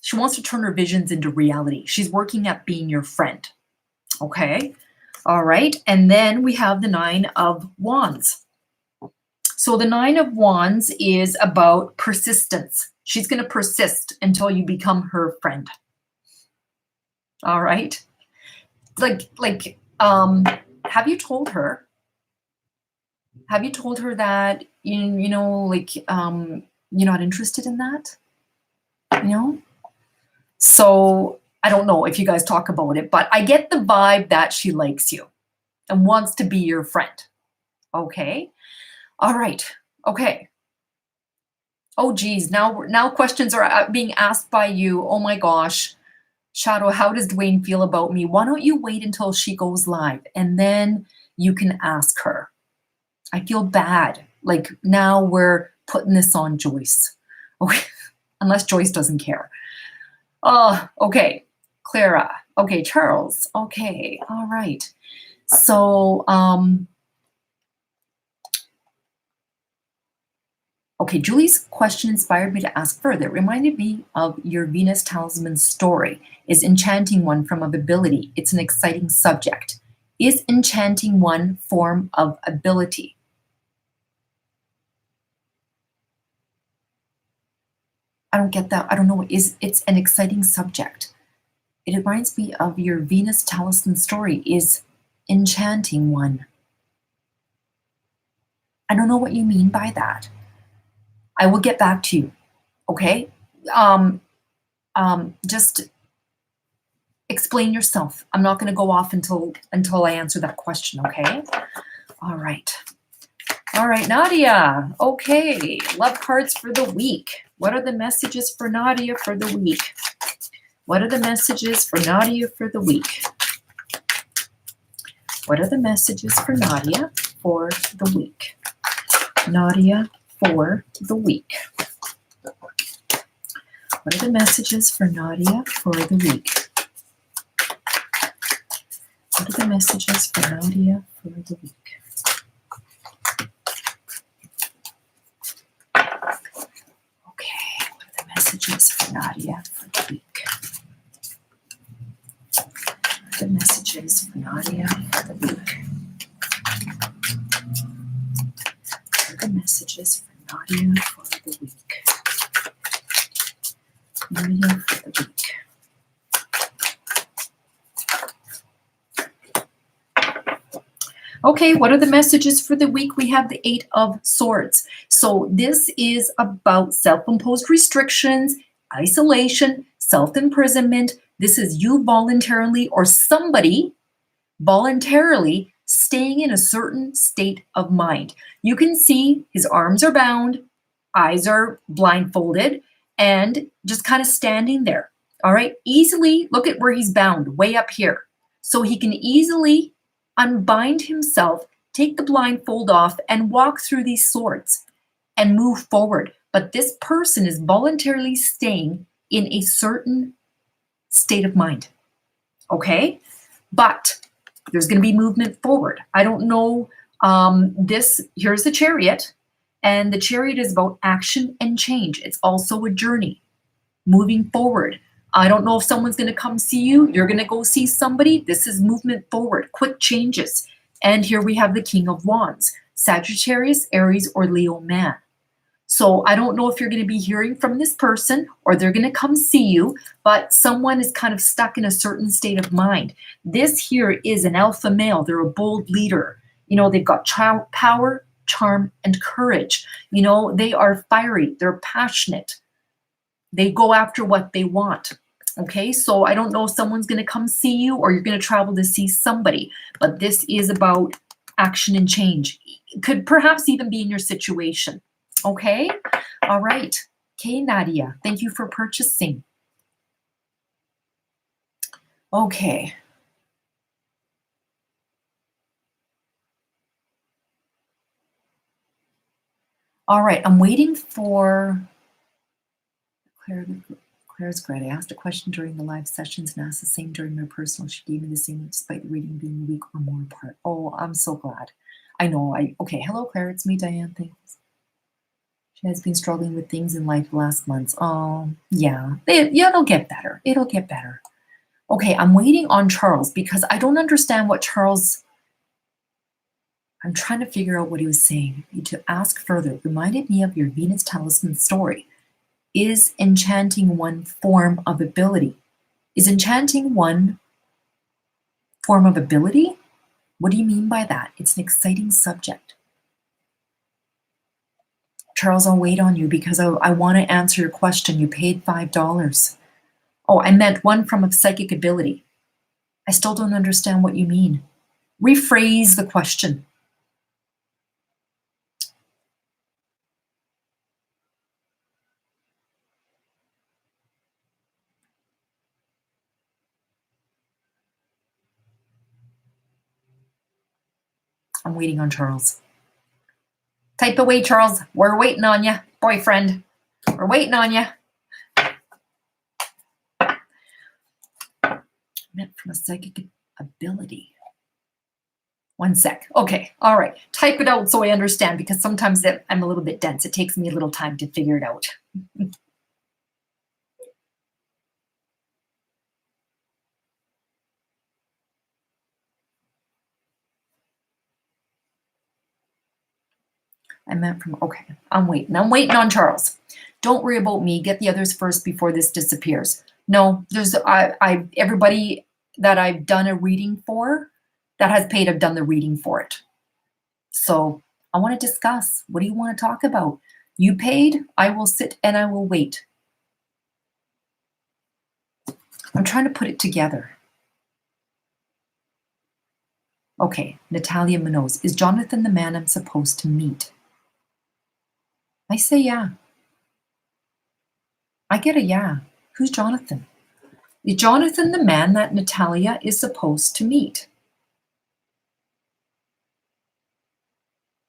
A: She wants to turn her visions into reality. She's working at being your friend. Okay. All right. And then we have the 9 of Wands. So the 9 of Wands is about persistence. She's going to persist until you become her friend. All right. Have you told her? Have you told her that you're not interested in that? So I don't know if you guys talk about it, but I get the vibe that she likes you and wants to be your friend. Okay. All right. Okay. Oh geez, now questions are being asked by you. Oh my gosh. Shadow, how does Dwayne feel about me? Why don't you wait until she goes live and then you can ask her? I feel bad. Like, now we're putting this on Joyce. Okay. Unless Joyce doesn't care. Oh, okay. Clara. Okay, Charles. Okay. All right. So, Okay, Julie's question inspired me to ask further. It reminded me of your Venus Talisman story. Is enchanting one form of ability? It's an exciting subject. Is enchanting one form of ability? I don't get that. I don't know. It's an exciting subject? It reminds me of your Venus Talisman story. Is enchanting one? I don't know what you mean by that. I will get back to you. Okay. Um, just explain yourself. I'm not going to go off until I answer that question. Okay. All right. All right, Nadia. Okay. Love cards for the week. What are the messages for Nadia for the week? What are the messages for Nadia for the week? What are the messages for Nadia for the week? Nadia for the week. What are the messages for Nadia for the week? What are the messages for Nadia for the week? Okay, what are the messages for Nadia for the week? What are the messages for Nadia for the week? What are the messages for Nadia for the week? Nadia for the week. Okay, what are the messages for the week? We have the Eight of Swords. So this is about self-imposed restrictions, isolation, self-imprisonment. This is you voluntarily or somebody voluntarily staying in a certain state of mind. You can see his arms are bound, eyes are blindfolded, and just kind of standing there. All right, easily look at where he's bound, way up here. So he can easily unbind himself, take the blindfold off, and walk through these swords and move forward. But this person is voluntarily staying in a certain state of mind. Okay? But there's going to be movement forward. I don't know. Here's the Chariot, and the Chariot is about action and change. It's also a journey, moving forward. I don't know if someone's going to come see you. You're going to go see somebody. This is movement forward, quick changes. And here we have the King of Wands, Sagittarius, Aries, or Leo man. So I don't know if you're going to be hearing from this person or they're going to come see you, but someone is kind of stuck in a certain state of mind. This here is an alpha male. They're a bold leader. You know, they've got power, charm, and courage. You know, they are fiery. They're passionate. They go after what they want. Okay, so I don't know if someone's going to come see you or you're going to travel to see somebody, but this is about action and change. It could perhaps even be in your situation. Okay, all right. Okay, Nadia, thank you for purchasing. Okay. All right, I'm waiting for Claire's great. I asked a question during the live sessions and asked the same during my personal. She gave me the same despite the reading being a week or more apart. Oh, I'm so glad. I know. Okay, hello Claire, it's me, Diane. Thanks. She has been struggling with things in life the last months. Oh, yeah. It'll get better. It'll get better. Okay, I'm waiting on Charles because I don't understand what Charles. I'm trying to figure out what he was saying. To ask further, it reminded me of your Venus Talisman story. Is enchanting one form of ability? Is enchanting one form of ability? What do you mean by that? It's an exciting subject. Charles, I'll wait on you because I want to answer your question. You paid $5. Oh, I meant one from a psychic ability. I still don't understand what you mean. Rephrase the question. I'm waiting on Charles. Type away, Charles. We're waiting on you, boyfriend. We're waiting on you. Meant from a psychic ability. One sec. Okay. All right. Type it out so I understand because sometimes I'm a little bit dense. It takes me a little time to figure it out. I meant from, okay. I'm waiting. I'm waiting on Charles. Don't worry about me. Get the others first before this disappears. No, everybody that I've done a reading for that has paid, I've done the reading for it. So I want to discuss. What do you want to talk about? You paid, I will sit and I will wait. I'm trying to put it together. Okay, Natalia Minoz. Is Jonathan the man I'm supposed to meet? I say yeah. I get a yeah. Who's Jonathan? Is Jonathan the man that Natalia is supposed to meet?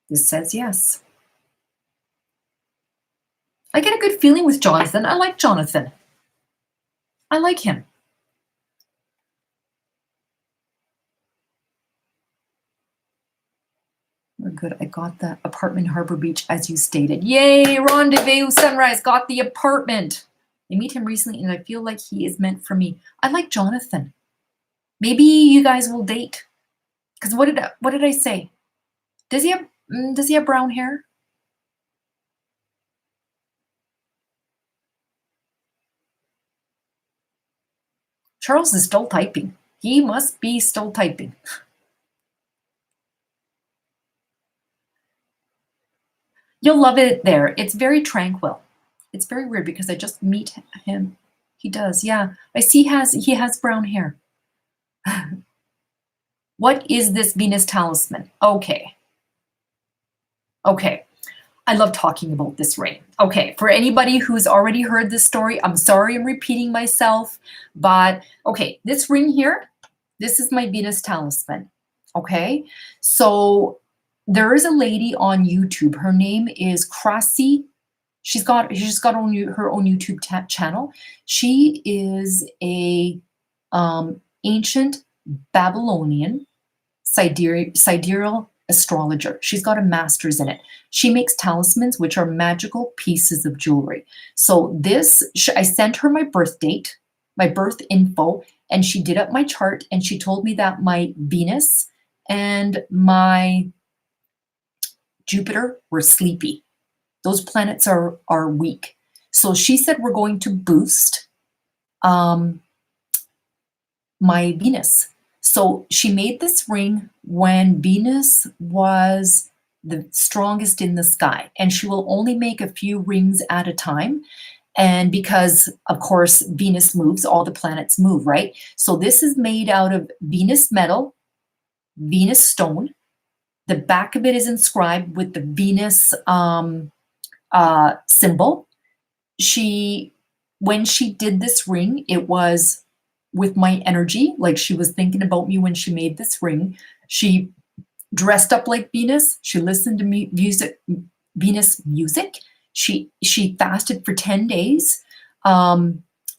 A: This says yes. I get a good feeling with Jonathan. I like Jonathan. I like him. We're good. I got the apartment in Harbor Beach as you stated. Yay, rendezvous, sunrise, got the apartment. I meet him recently and I feel like he is meant for me. I like Jonathan. Maybe you guys will date. Because what did I say? Does he have brown hair? Charles is still typing. He must be still typing. You'll love it there. It's very tranquil. It's very weird because I just meet him. He does, yeah. I see he has brown hair. What is this Venus talisman? Okay. Okay. I love talking about this ring. Okay, for anybody who's already heard this story, I'm sorry I'm repeating myself, but okay, this ring here, this is my Venus talisman. Okay, so there is a lady on YouTube. Her name is Crossy. She's got her own YouTube channel. She is a ancient Babylonian sidereal astrologer. She's got a master's in it. She makes talismans, which are magical pieces of jewelry. So this, I sent her my birth date, my birth info, and she did up my chart and she told me that my Venus and my Jupiter were sleepy. Those planets are weak. So she said we're going to boost my Venus. So she made this ring when Venus was the strongest in the sky, and she will only make a few rings at a time. And because, of course, Venus moves, all the planets move, right? So this is made out of Venus metal, Venus stone. The back of it is inscribed with the Venus symbol. When she did this ring, it was with my energy, like she was thinking about me when she made this ring. She dressed up like Venus. She listened to Venus music. She fasted for 10 days.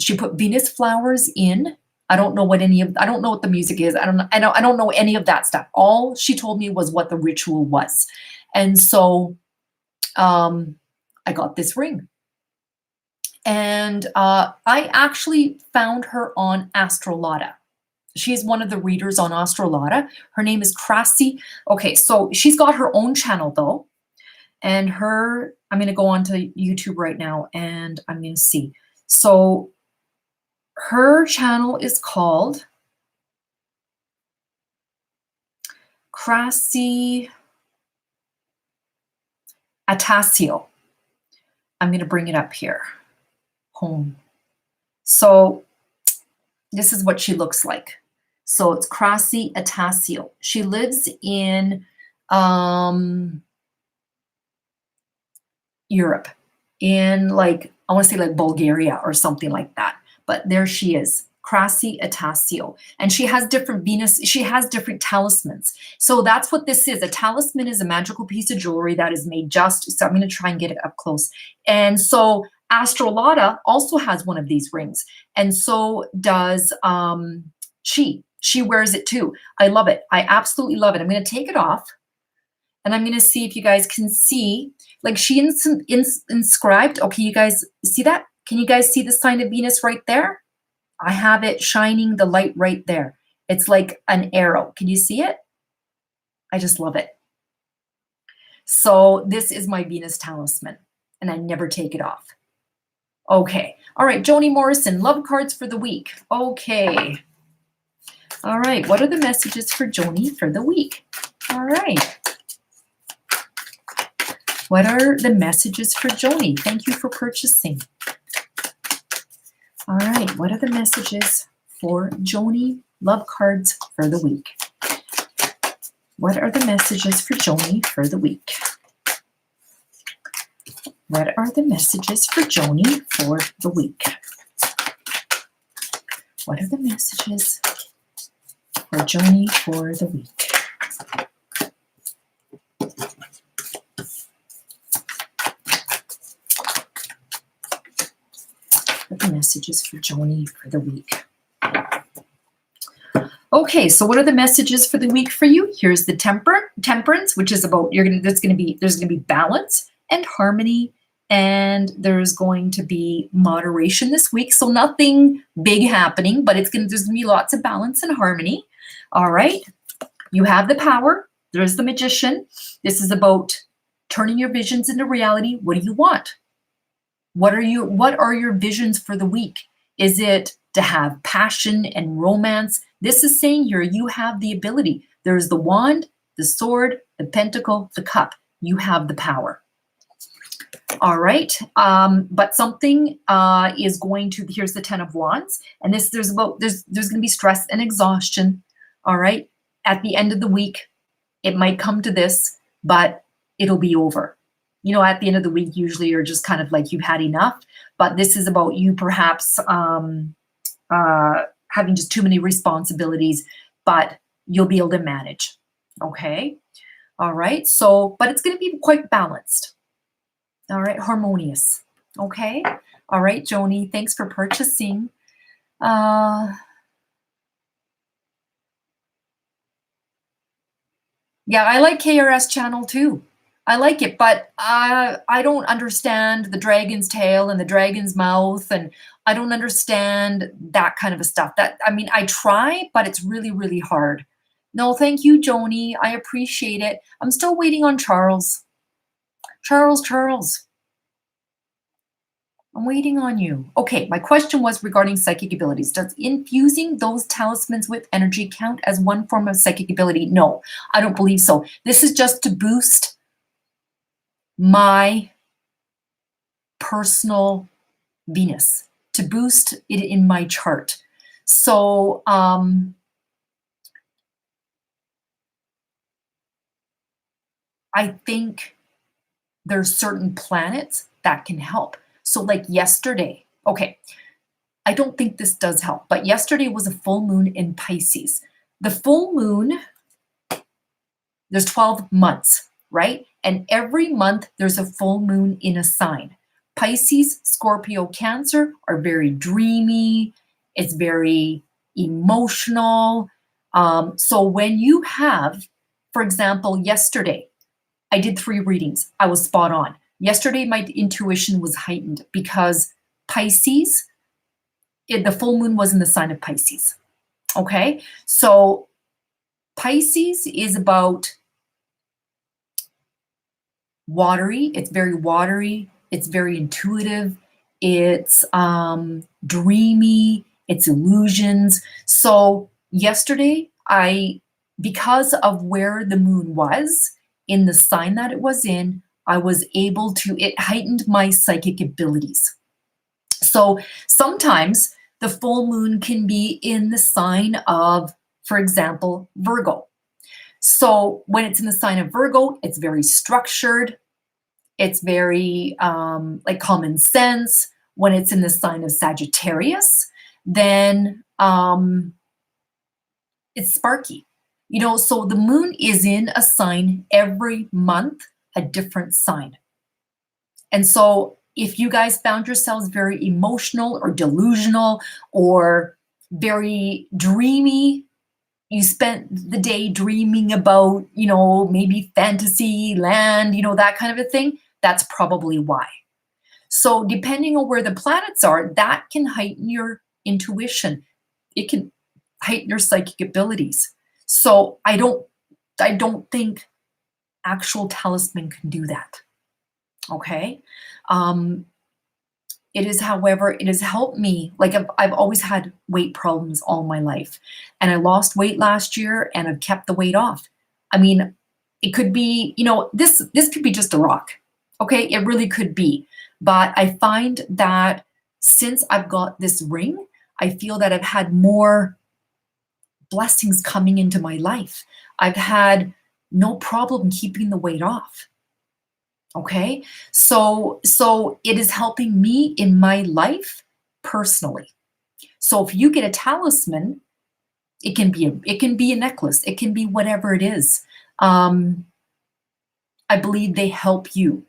A: She put Venus flowers in. I don't know what the music is. I don't know any of that stuff. All she told me was what the ritual was. And so I got this ring. And I actually found her on Astrolata. She's one of the readers on Astrolata. Her name is Crassi. Okay, so she's got her own channel though. And I'm going to go on to YouTube right now and I'm going to see. So her channel is called Crassi Atasio. I'm going to bring it up here. Home. So this is what she looks like. So it's Crassi Atasio. She lives in Europe, in like, I want to say like Bulgaria or something like that. But there she is, Crassi Atasio. And she has different talismans. So that's what this is. A talisman is a magical piece of jewelry that is made so I'm going to try and get it up close. And so Astrolata also has one of these rings, and so does she. She wears it too. I love it. I absolutely love it. I'm going to take it off and I'm going to see if you guys can see. Like she inscribed. Okay, you guys see that? Can you guys see the sign of Venus right there? I have it shining the light right there. It's like an arrow. Can you see it? I just love it. So this is my Venus talisman, and I never take it off. Okay. All right, Joni Morrison, love cards for the week. Okay. All right, what are the messages for Joni for the week? All right. What are the messages for Joni? Thank you for purchasing. All right, what are the messages for Joni love cards for the week? What are the messages for Joni for the week? What are the messages for Joni for the week? What are the messages for Joni for the week? What are the messages for Joni for the week? Okay, so what are the messages for the week for you? Here's the temperance, which is about there's gonna be balance and harmony, and there's going to be moderation this week. So nothing big happening, but there's gonna be lots of balance and harmony. All right, you have the power. There's the magician. This is about turning your visions into reality. What do you want? What are your visions for the week? Is it to have passion and romance? This is saying you have the ability. There's the wand, the sword, the pentacle, the cup. You have the power. All right, but something is going to. Here's the 10 of Wands, and there's going to be stress and exhaustion. All right, at the end of the week, it might come to this, but it'll be over. You know, at the end of the week, usually you're just kind of like you've had enough. But this is about you perhaps having just too many responsibilities, but you'll be able to manage. Okay, all right. So, but it's going to be quite balanced. All right, harmonious. Okay. All right, Joni, thanks for purchasing. Yeah, I like KRS channel too. I like it, but I don't understand the dragon's tail and the dragon's mouth, and I don't understand that kind of a stuff. I try, but it's really, really hard. No, thank you, Joni. I appreciate it. I'm still waiting on Charles. Charles. I'm waiting on you. Okay, my question was regarding psychic abilities. Does infusing those talismans with energy count as one form of psychic ability? No, I don't believe so. This is just to boost my personal Venus, to boost it in my chart. So I think there's certain planets that can help. So like yesterday, okay, I don't think this does help, but yesterday was a full moon in Pisces. The full moon, there's 12 months, right? And every month there's a full moon in a sign. Pisces, Scorpio, Cancer are very dreamy. It's very emotional. So when you have, for example, yesterday, I did 3 readings. I was spot on. Yesterday, my intuition was heightened because Pisces, the full moon was in the sign of Pisces. Okay, so Pisces is about watery. It's very watery. It's very intuitive. It's dreamy. It's illusions. So yesterday, because of where the moon was in the sign that it was in, I was able to, it heightened my psychic abilities. So sometimes the full moon can be in the sign of, for example, Virgo. So when it's in the sign of Virgo, it's very structured. It's very like common sense. When it's in the sign of Sagittarius, then it's sparky. You know, so the moon is in a sign every month, a different sign. And so if you guys found yourselves very emotional or delusional or very dreamy, you spent the day dreaming about, maybe fantasy land, that kind of a thing, that's probably why. So, depending on where the planets are, that can heighten your intuition. It can heighten your psychic abilities. So, I don't think actual talisman can do that. Okay. Um, it is, however, it has helped me. Like I've always had weight problems all my life, and I lost weight last year, and I've kept the weight off. I mean, it could be, this could be just a rock. Okay, it really could be. But I find that since I've got this ring, I feel that I've had more blessings coming into my life. I've had no problem keeping the weight off. Okay. So it is helping me in my life personally. So if you get a talisman, it can be a necklace, it can be whatever it is. Um, I believe they help you.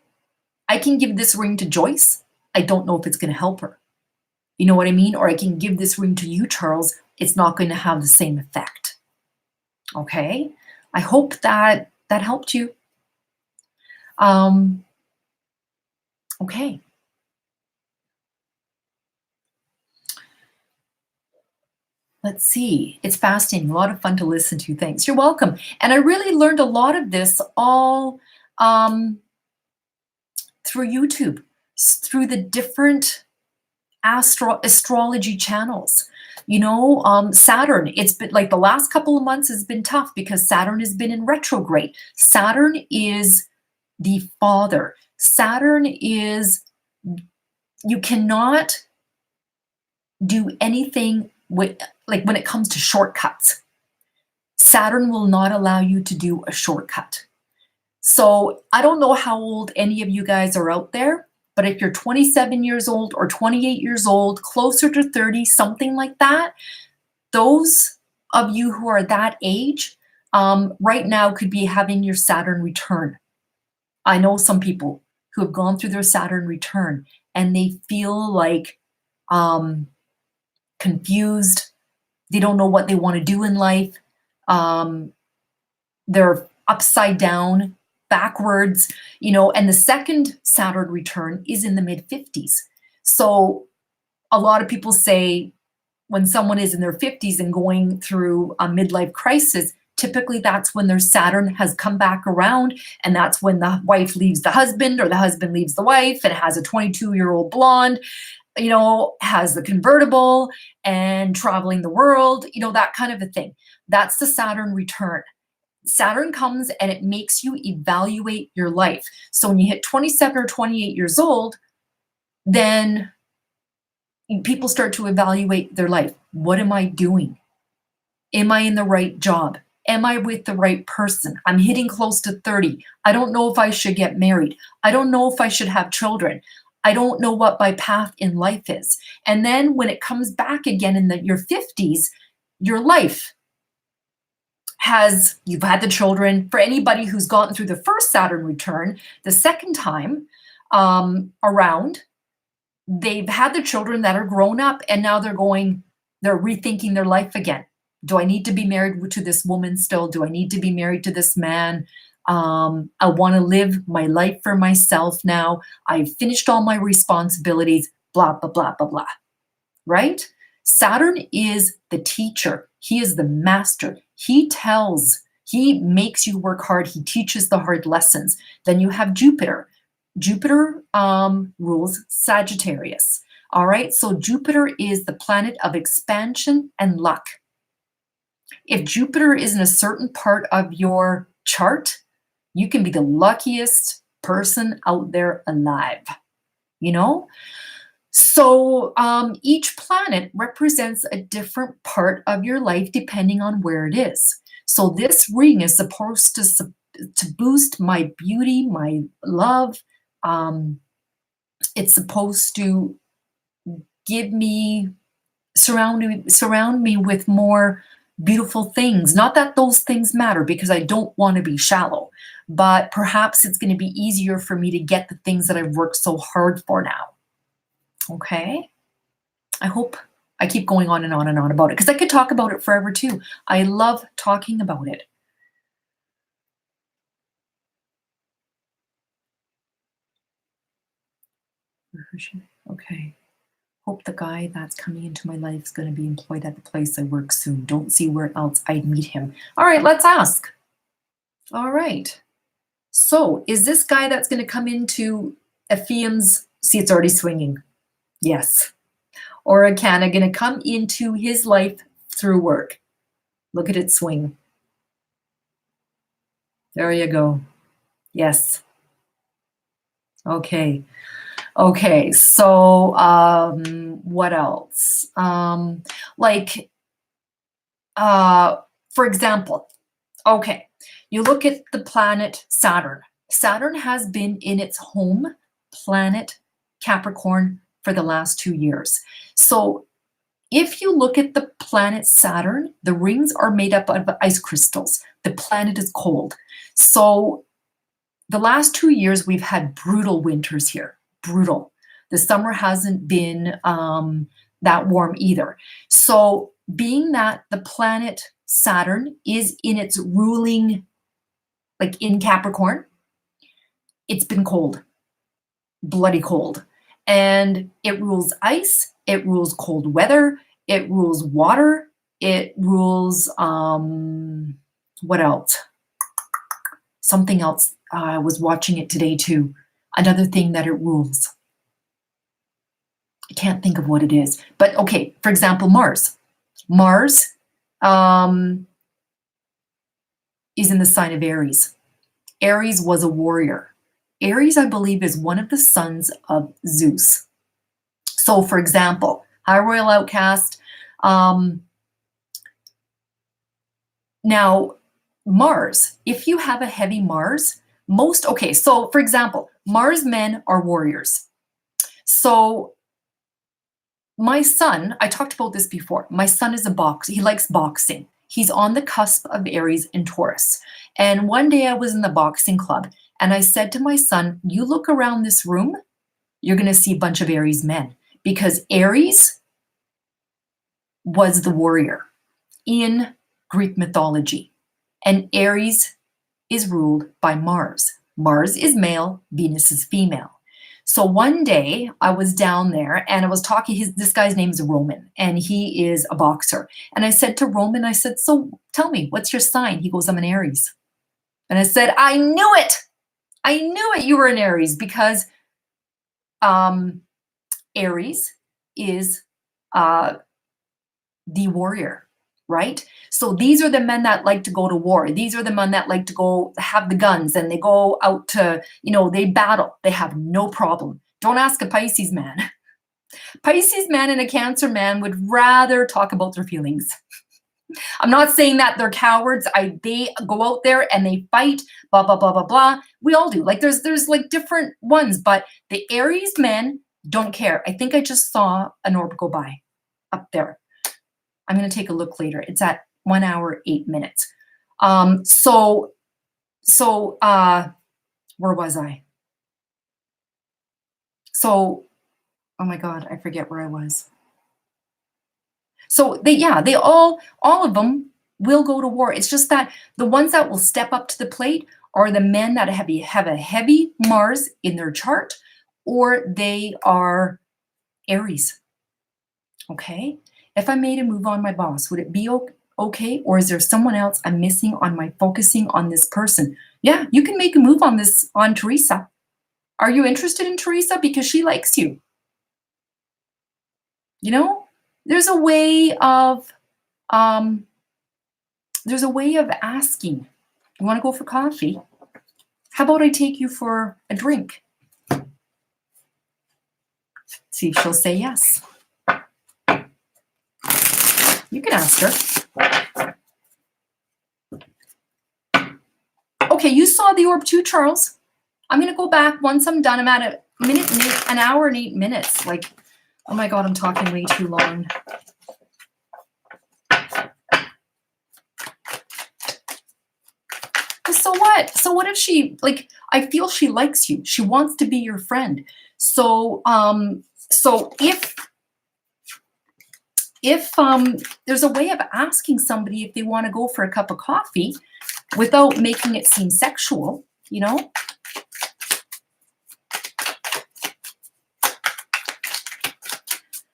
A: I can give this ring to Joyce. I don't know if it's going to help her. You know what I mean? Or I can give this ring to you, Charles. It's not going to have the same effect. Okay. I hope that that helped you. Um, okay. Let's see. It's fascinating. A lot of fun to listen to. Thanks. You're welcome. And I really learned a lot of this all um, through YouTube, through the different astrology channels. Saturn. It's been like the last couple of months has been tough because Saturn has been in retrograde. Saturn is the father. Saturn is, you cannot do anything with, like, when it comes to shortcuts. Saturn will not allow you to do a shortcut. So I don't know how old any of you guys are out there, but if you're 27 years old or 28 years old, closer to 30, something like that, those of you who are that age, right now could be having your Saturn return. I know some people who have gone through their Saturn return and they feel like um, confused. They don't know what they want to do in life. Um, they're upside down, backwards, and the second Saturn return is in the mid 50s. So a lot of people say when someone is in their 50s and going through a midlife crisis, typically that's when their Saturn has come back around, and that's when the wife leaves the husband or the husband leaves the wife and has a 22-year-old blonde, has the convertible and traveling the world, that kind of a thing. That's the Saturn return. Saturn comes and it makes you evaluate your life. So when you hit 27 or 28 years old, then people start to evaluate their life. What am I doing? Am I in the right job? Am I with the right person? I'm hitting close to 30. I don't know if I should get married. I don't know if I should have children. I don't know what my path in life is. And then when it comes back again in your 50s, your life you've had the children. For anybody who's gotten through the first Saturn return, the second time around, they've had the children that are grown up, and now they're rethinking their life again. Do I need to be married to this woman still? Do I need to be married to this man? I want to live my life for myself now. I've finished all my responsibilities, blah, blah, blah, blah, blah. Right? Saturn is the teacher. He is the master. He makes you work hard. He teaches the hard lessons. Then you have Jupiter. Jupiter rules Sagittarius. All right. So Jupiter is the planet of expansion and luck. If Jupiter is in a certain part of your chart, you can be the luckiest person out there alive. So each planet represents a different part of your life depending on where it is. So this ring is supposed to boost my beauty, my love. It's supposed to surround me with more beautiful things. Not that those things matter, because I don't want to be shallow, but perhaps it's going to be easier for me to get the things that I've worked so hard for now. Okay. I hope I keep going on and on and on about it because I could talk about it forever too. I love talking about it. Okay. Hope the guy that's coming into my life is going to be employed at the place I work soon. Don't see where else I'd meet him. All right, let's ask. All right. So, is this guy that's going to come into Ephium's, see, it's already swinging. Yes. Or a Canna going to come into his life through work? Look at it swing. There you go. Yes. Okay. Okay. So, what else? Like, for example, okay, you look at the planet Saturn. Saturn has been in its home planet Capricorn for the last 2 years. So if you look at the planet Saturn, the rings are made up of ice crystals. The planet is cold. So the last 2 years, we've had brutal winters here. Brutal. The summer hasn't been that warm either. So being that the planet Saturn is in its ruling, like in Capricorn, it's been cold, bloody cold. And it rules ice, it rules cold weather, it rules water, it rules, what else? Something else. I was watching it today too. Another thing that it rules. I can't think of what it is. But okay, for example, Mars. Mars is in the sign of Aries. Aries was a warrior. Aries, I believe, is one of the sons of Zeus. So, for example, High Royal Outcast. Now, Mars, if you have a heavy Mars, okay, so for example, Mars men are warriors. So, my son, I talked about this before. My son is a boxer. He likes boxing. He's on the cusp of Aries and Taurus. And one day I was in the boxing club and I said to my son, you look around this room, you're going to see a bunch of Aries men because Aries was the warrior in Greek mythology. And Aries is ruled by Mars. Mars is male, Venus is female. So one day I was down there and I was talking, this guy's name is Roman and he is a boxer. And I said to Roman, I said, so tell me, what's your sign? He goes, I'm an Aries. And I said, I knew it. I knew it. You were an Aries because Aries is the warrior, right? So these are the men that like to go to war. These are the men that like to go have the guns and they go out to, they battle. They have no problem. Don't ask a Pisces man. Pisces man and a Cancer man would rather talk about their feelings. I'm not saying that they're cowards. They go out there and they fight, blah, blah, blah, blah, blah. We all do. Like there's like different ones, but the Aries men don't care. I think I just saw an orb go by up there. I'm going to take a look later. It's at 1 hour, 8 minutes. So where was I? So, oh my God, I forget where I was. So they all of them will go to war. It's just that the ones that will step up to the plate are the men that have a heavy Mars in their chart, or they are Aries. Okay? If I made a move on my boss, would it be okay? Or is there someone else I'm missing on my focusing on this person? Yeah, you can make a move on Teresa. Are you interested in Teresa? Because she likes you. There's a way of asking. You want to go for coffee? How about I take you for a drink? See if she'll say yes. You can ask her. Okay, you saw the orb too, Charles. I'm going to go back once I'm done. I'm at an hour and 8 minutes. Like, oh my God, I'm talking way too long. So what? So what if she, I feel she likes you. She wants to be your friend. So if if there's a way of asking somebody if they want to go for a cup of coffee without making it seem sexual, you know?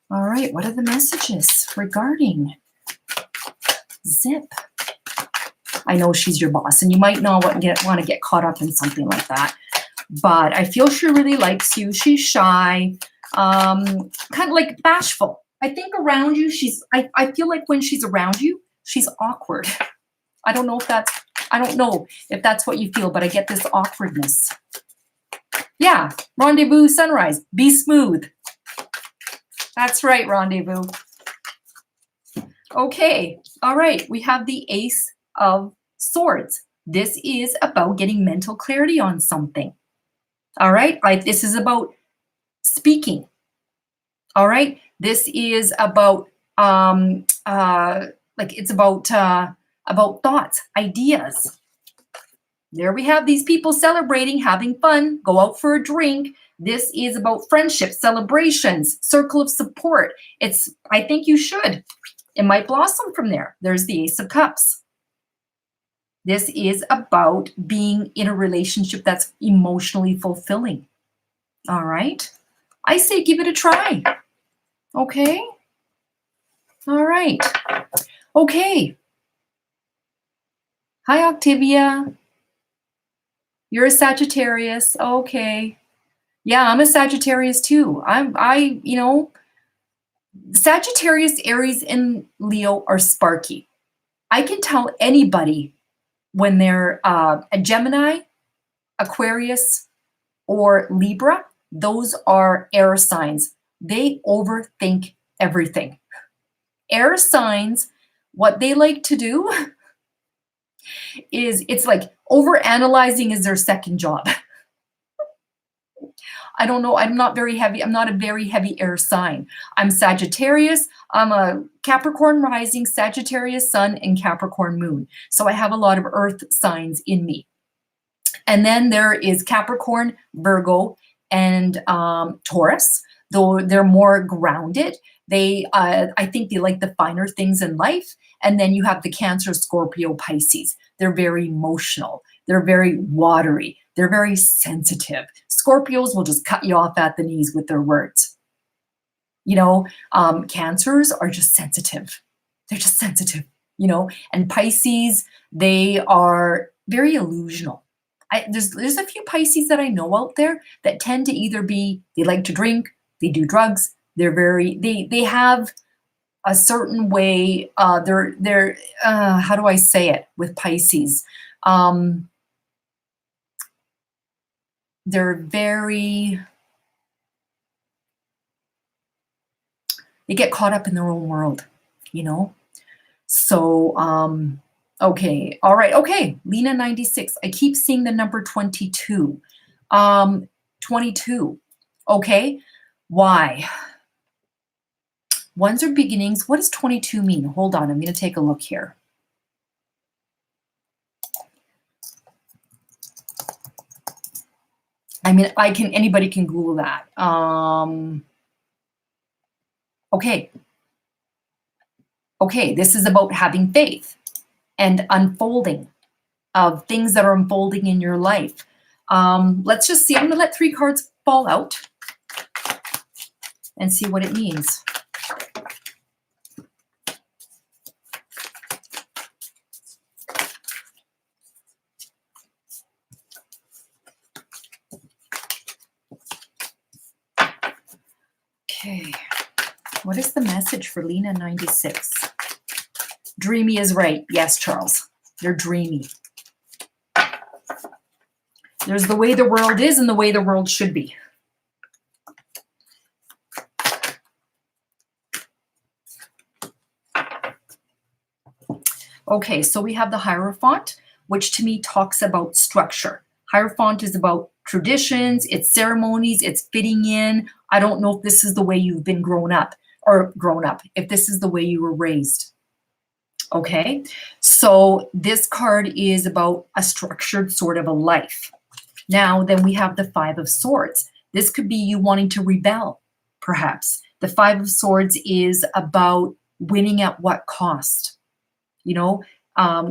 A: All right, what are the messages regarding Zip? I know she's your boss, and you might not want to get caught up in something like that, but I feel she really likes you. She's shy, kind of like bashful. I think around you, I feel like when she's around you, she's awkward. I don't know if that's what you feel, but I get this awkwardness. Yeah, rendezvous sunrise. Be smooth. That's right, rendezvous. Okay, all right. We have the Ace of Swords. This is about getting mental clarity on something. All right, this is about speaking. All right, this is about it's about thoughts, ideas. There we have these people celebrating, having fun, go out for a drink. This is about friendship, celebrations, circle of support. I think you should. It might blossom from there. There's the Ace of Cups. This is about being in a relationship that's emotionally fulfilling. All right. I say give it a try. Okay. All right. Okay. Hi, Octavia. You're a Sagittarius. Okay. Yeah, I'm a Sagittarius too. Sagittarius, Aries, and Leo are sparky. I can tell anybody when they're a Gemini, Aquarius, or Libra. Those are air signs. They overthink everything. Air signs, what they like to do is it's like overanalyzing is their second job. I don't know. I'm not very heavy. I'm not a very heavy air sign. I'm Sagittarius. I'm a Capricorn rising, Sagittarius sun, and Capricorn moon. So I have a lot of earth signs in me. And then there is Capricorn, Virgo, and Taurus. Though they're more grounded. I think they like the finer things in life. And then you have the Cancer, Scorpio, Pisces. They're very emotional. They're very watery. They're very sensitive. Scorpios will just cut you off at the knees with their words. Cancers are just sensitive. They're just sensitive, and Pisces, they are very illusional. There's a few Pisces that I know out there that tend to either be, they like to drink, they do drugs, they have a certain way, they're how do I say it with Pisces? They're very, they get caught up in their own world, So, okay, all right, okay, Lena 96. I keep seeing the number 22. 22, okay, why? Ones are beginnings. What does 22 mean? Hold on, I'm going to take a look here. I mean, anybody can Google that. Okay, this is about having faith and unfolding of things that are unfolding in your life. Let's just see. I'm going to let 3 cards fall out and see what it means. Okay, what is the message for Lena 96? Dreamy is right. Yes, Charles, they're dreamy. There's the way the world is and the way the world should be. Okay, so we have the Hierophant, which to me talks about structure. Hierophant is about traditions, it's ceremonies, it's fitting in. I don't know if this is the way you've been grown up, if this is the way you were raised. Okay, so this card is about a structured sort of a life. Now, then we have the 5 of Swords. This could be you wanting to rebel, perhaps. The 5 of Swords is about winning at what cost? You know,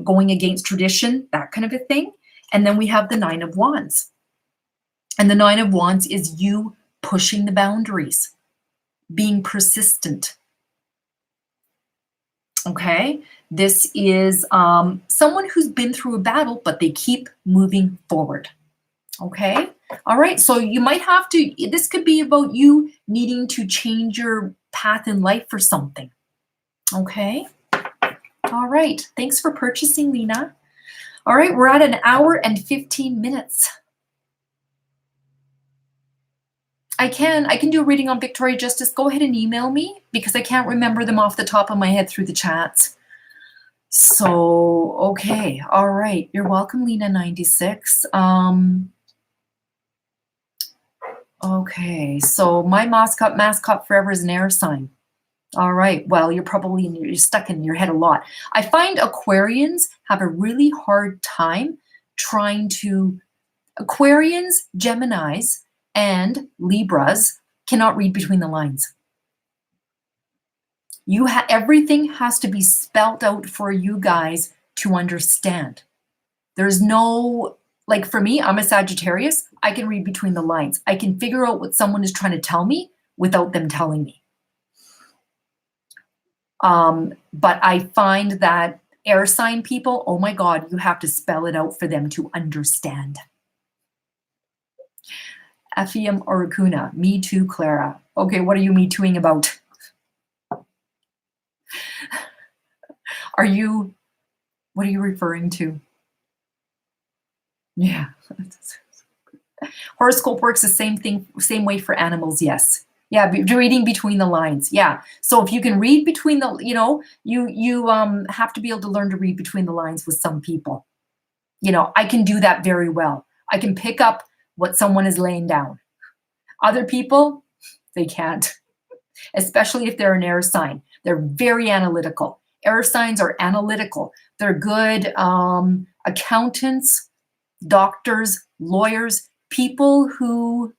A: going against tradition, that kind of a thing. And then we have the Nine of Wands. And the Nine of Wands is you pushing the boundaries, being persistent. Okay, this is someone who's been through a battle, but they keep moving forward. Okay, all right, so you might have to, this could be about you needing to change your path in life for something. Okay, all right, thanks for purchasing, Lena. All right, we're at an hour and 15 minutes. I can do a reading on Victoria Justice. Go ahead and email me because I can't remember them off the top of my head through the chats. So, okay. All right. You're welcome, Lena96. Okay. So my mascot forever is an air sign. All right. Well, you're stuck in your head a lot. I find Aquarians have a really hard time trying to, Aquarians, Geminis, and Libras cannot read between the lines. Everything has to be spelt out for you guys to understand. There's no, like for me, I'm a Sagittarius. I can read between the lines. I can figure out what someone is trying to tell me without them telling me. But I find that air sign people, oh my God, you have to spell it out for them to understand. Ephraim Orikuna, me too, Clara. Okay, what are you me tooing about? What are you referring to? Yeah. Horoscope works the same way for animals, yes. Yeah, reading between the lines. Yeah. So if you can read between the, you have to be able to learn to read between the lines with some people. I can do that very well. I can pick up what someone is laying down. Other people, they can't, especially if they're an air sign. They're very analytical. Air signs are analytical. They're good accountants, doctors, lawyers, people who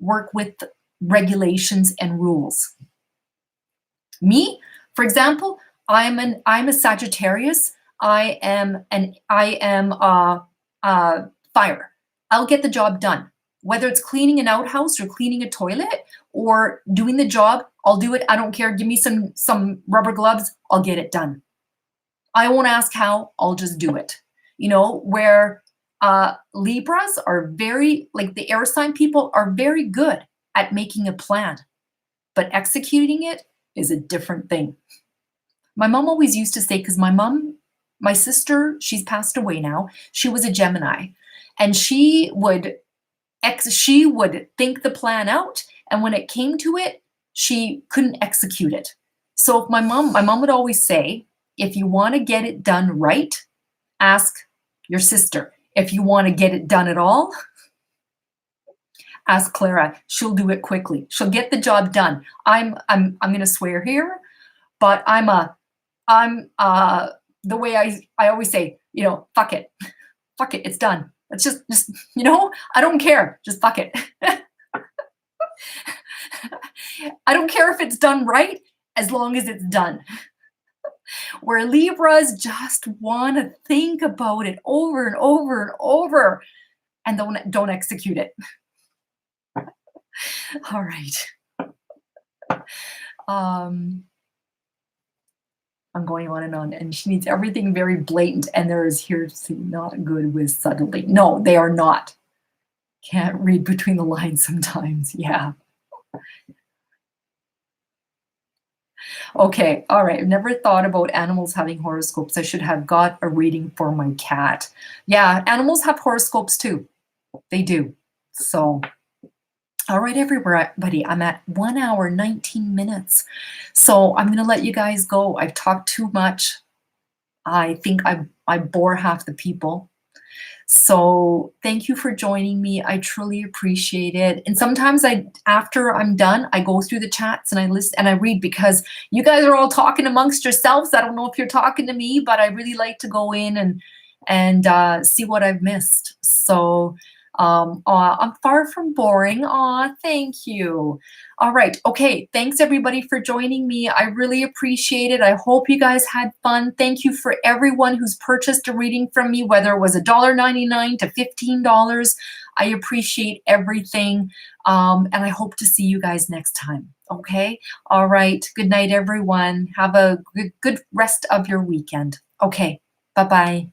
A: work with regulations and rules. Me, for example, I'm a Sagittarius. I am fire. I'll get the job done. Whether it's cleaning an outhouse or cleaning a toilet or doing the job, I'll do it. I don't care. Give me some rubber gloves. I'll get it done. I won't ask how. I'll just do it. Where Libras are very, like the air sign people are very good at making a plan, but executing it is a different thing. My mom always used to say, because my sister, she's passed away now. She was a Gemini, and she would think the plan out, and when it came to it, she couldn't execute it. So if my mom would always say, if you want to get it done right, ask your sister. If you want to get it done at all, ask Clara. She'll do it quickly. She'll get the job done. I'm going to swear here, but I'm the way I always say, fuck it, it's done. It's just I don't care. Just fuck it. I don't care if it's done right as long as it's done. Where Libras just want to think about it over and over and over and don't execute it. All right. I'm going on, and she needs everything very blatant, and there is here not good with subtlety. No, they are not. Can't read between the lines sometimes. Yeah. Okay, all right. I've never thought about animals having horoscopes. I should have got a reading for my cat. Yeah, animals have horoscopes too. They do. So, all right, everybody. I'm at 1 hour, 19 minutes. So I'm going to let you guys go. I've talked too much. I think I bore half the people. So thank you for joining me. I truly appreciate it. And sometimes after I'm done, I go through the chats and I listen and I read, because you guys are all talking amongst yourselves. I don't know if you're talking to me, but I really like to go in and see what I've missed. So Aw, I'm far from boring. Aw, thank you. All right. Okay. Thanks everybody for joining me. I really appreciate it. I hope you guys had fun. Thank you for everyone who's purchased a reading from me, whether it was $1.99 to $15. I appreciate everything. And I hope to see you guys next time. Okay. All right. Good night, everyone. Have a good rest of your weekend. Okay. Bye bye.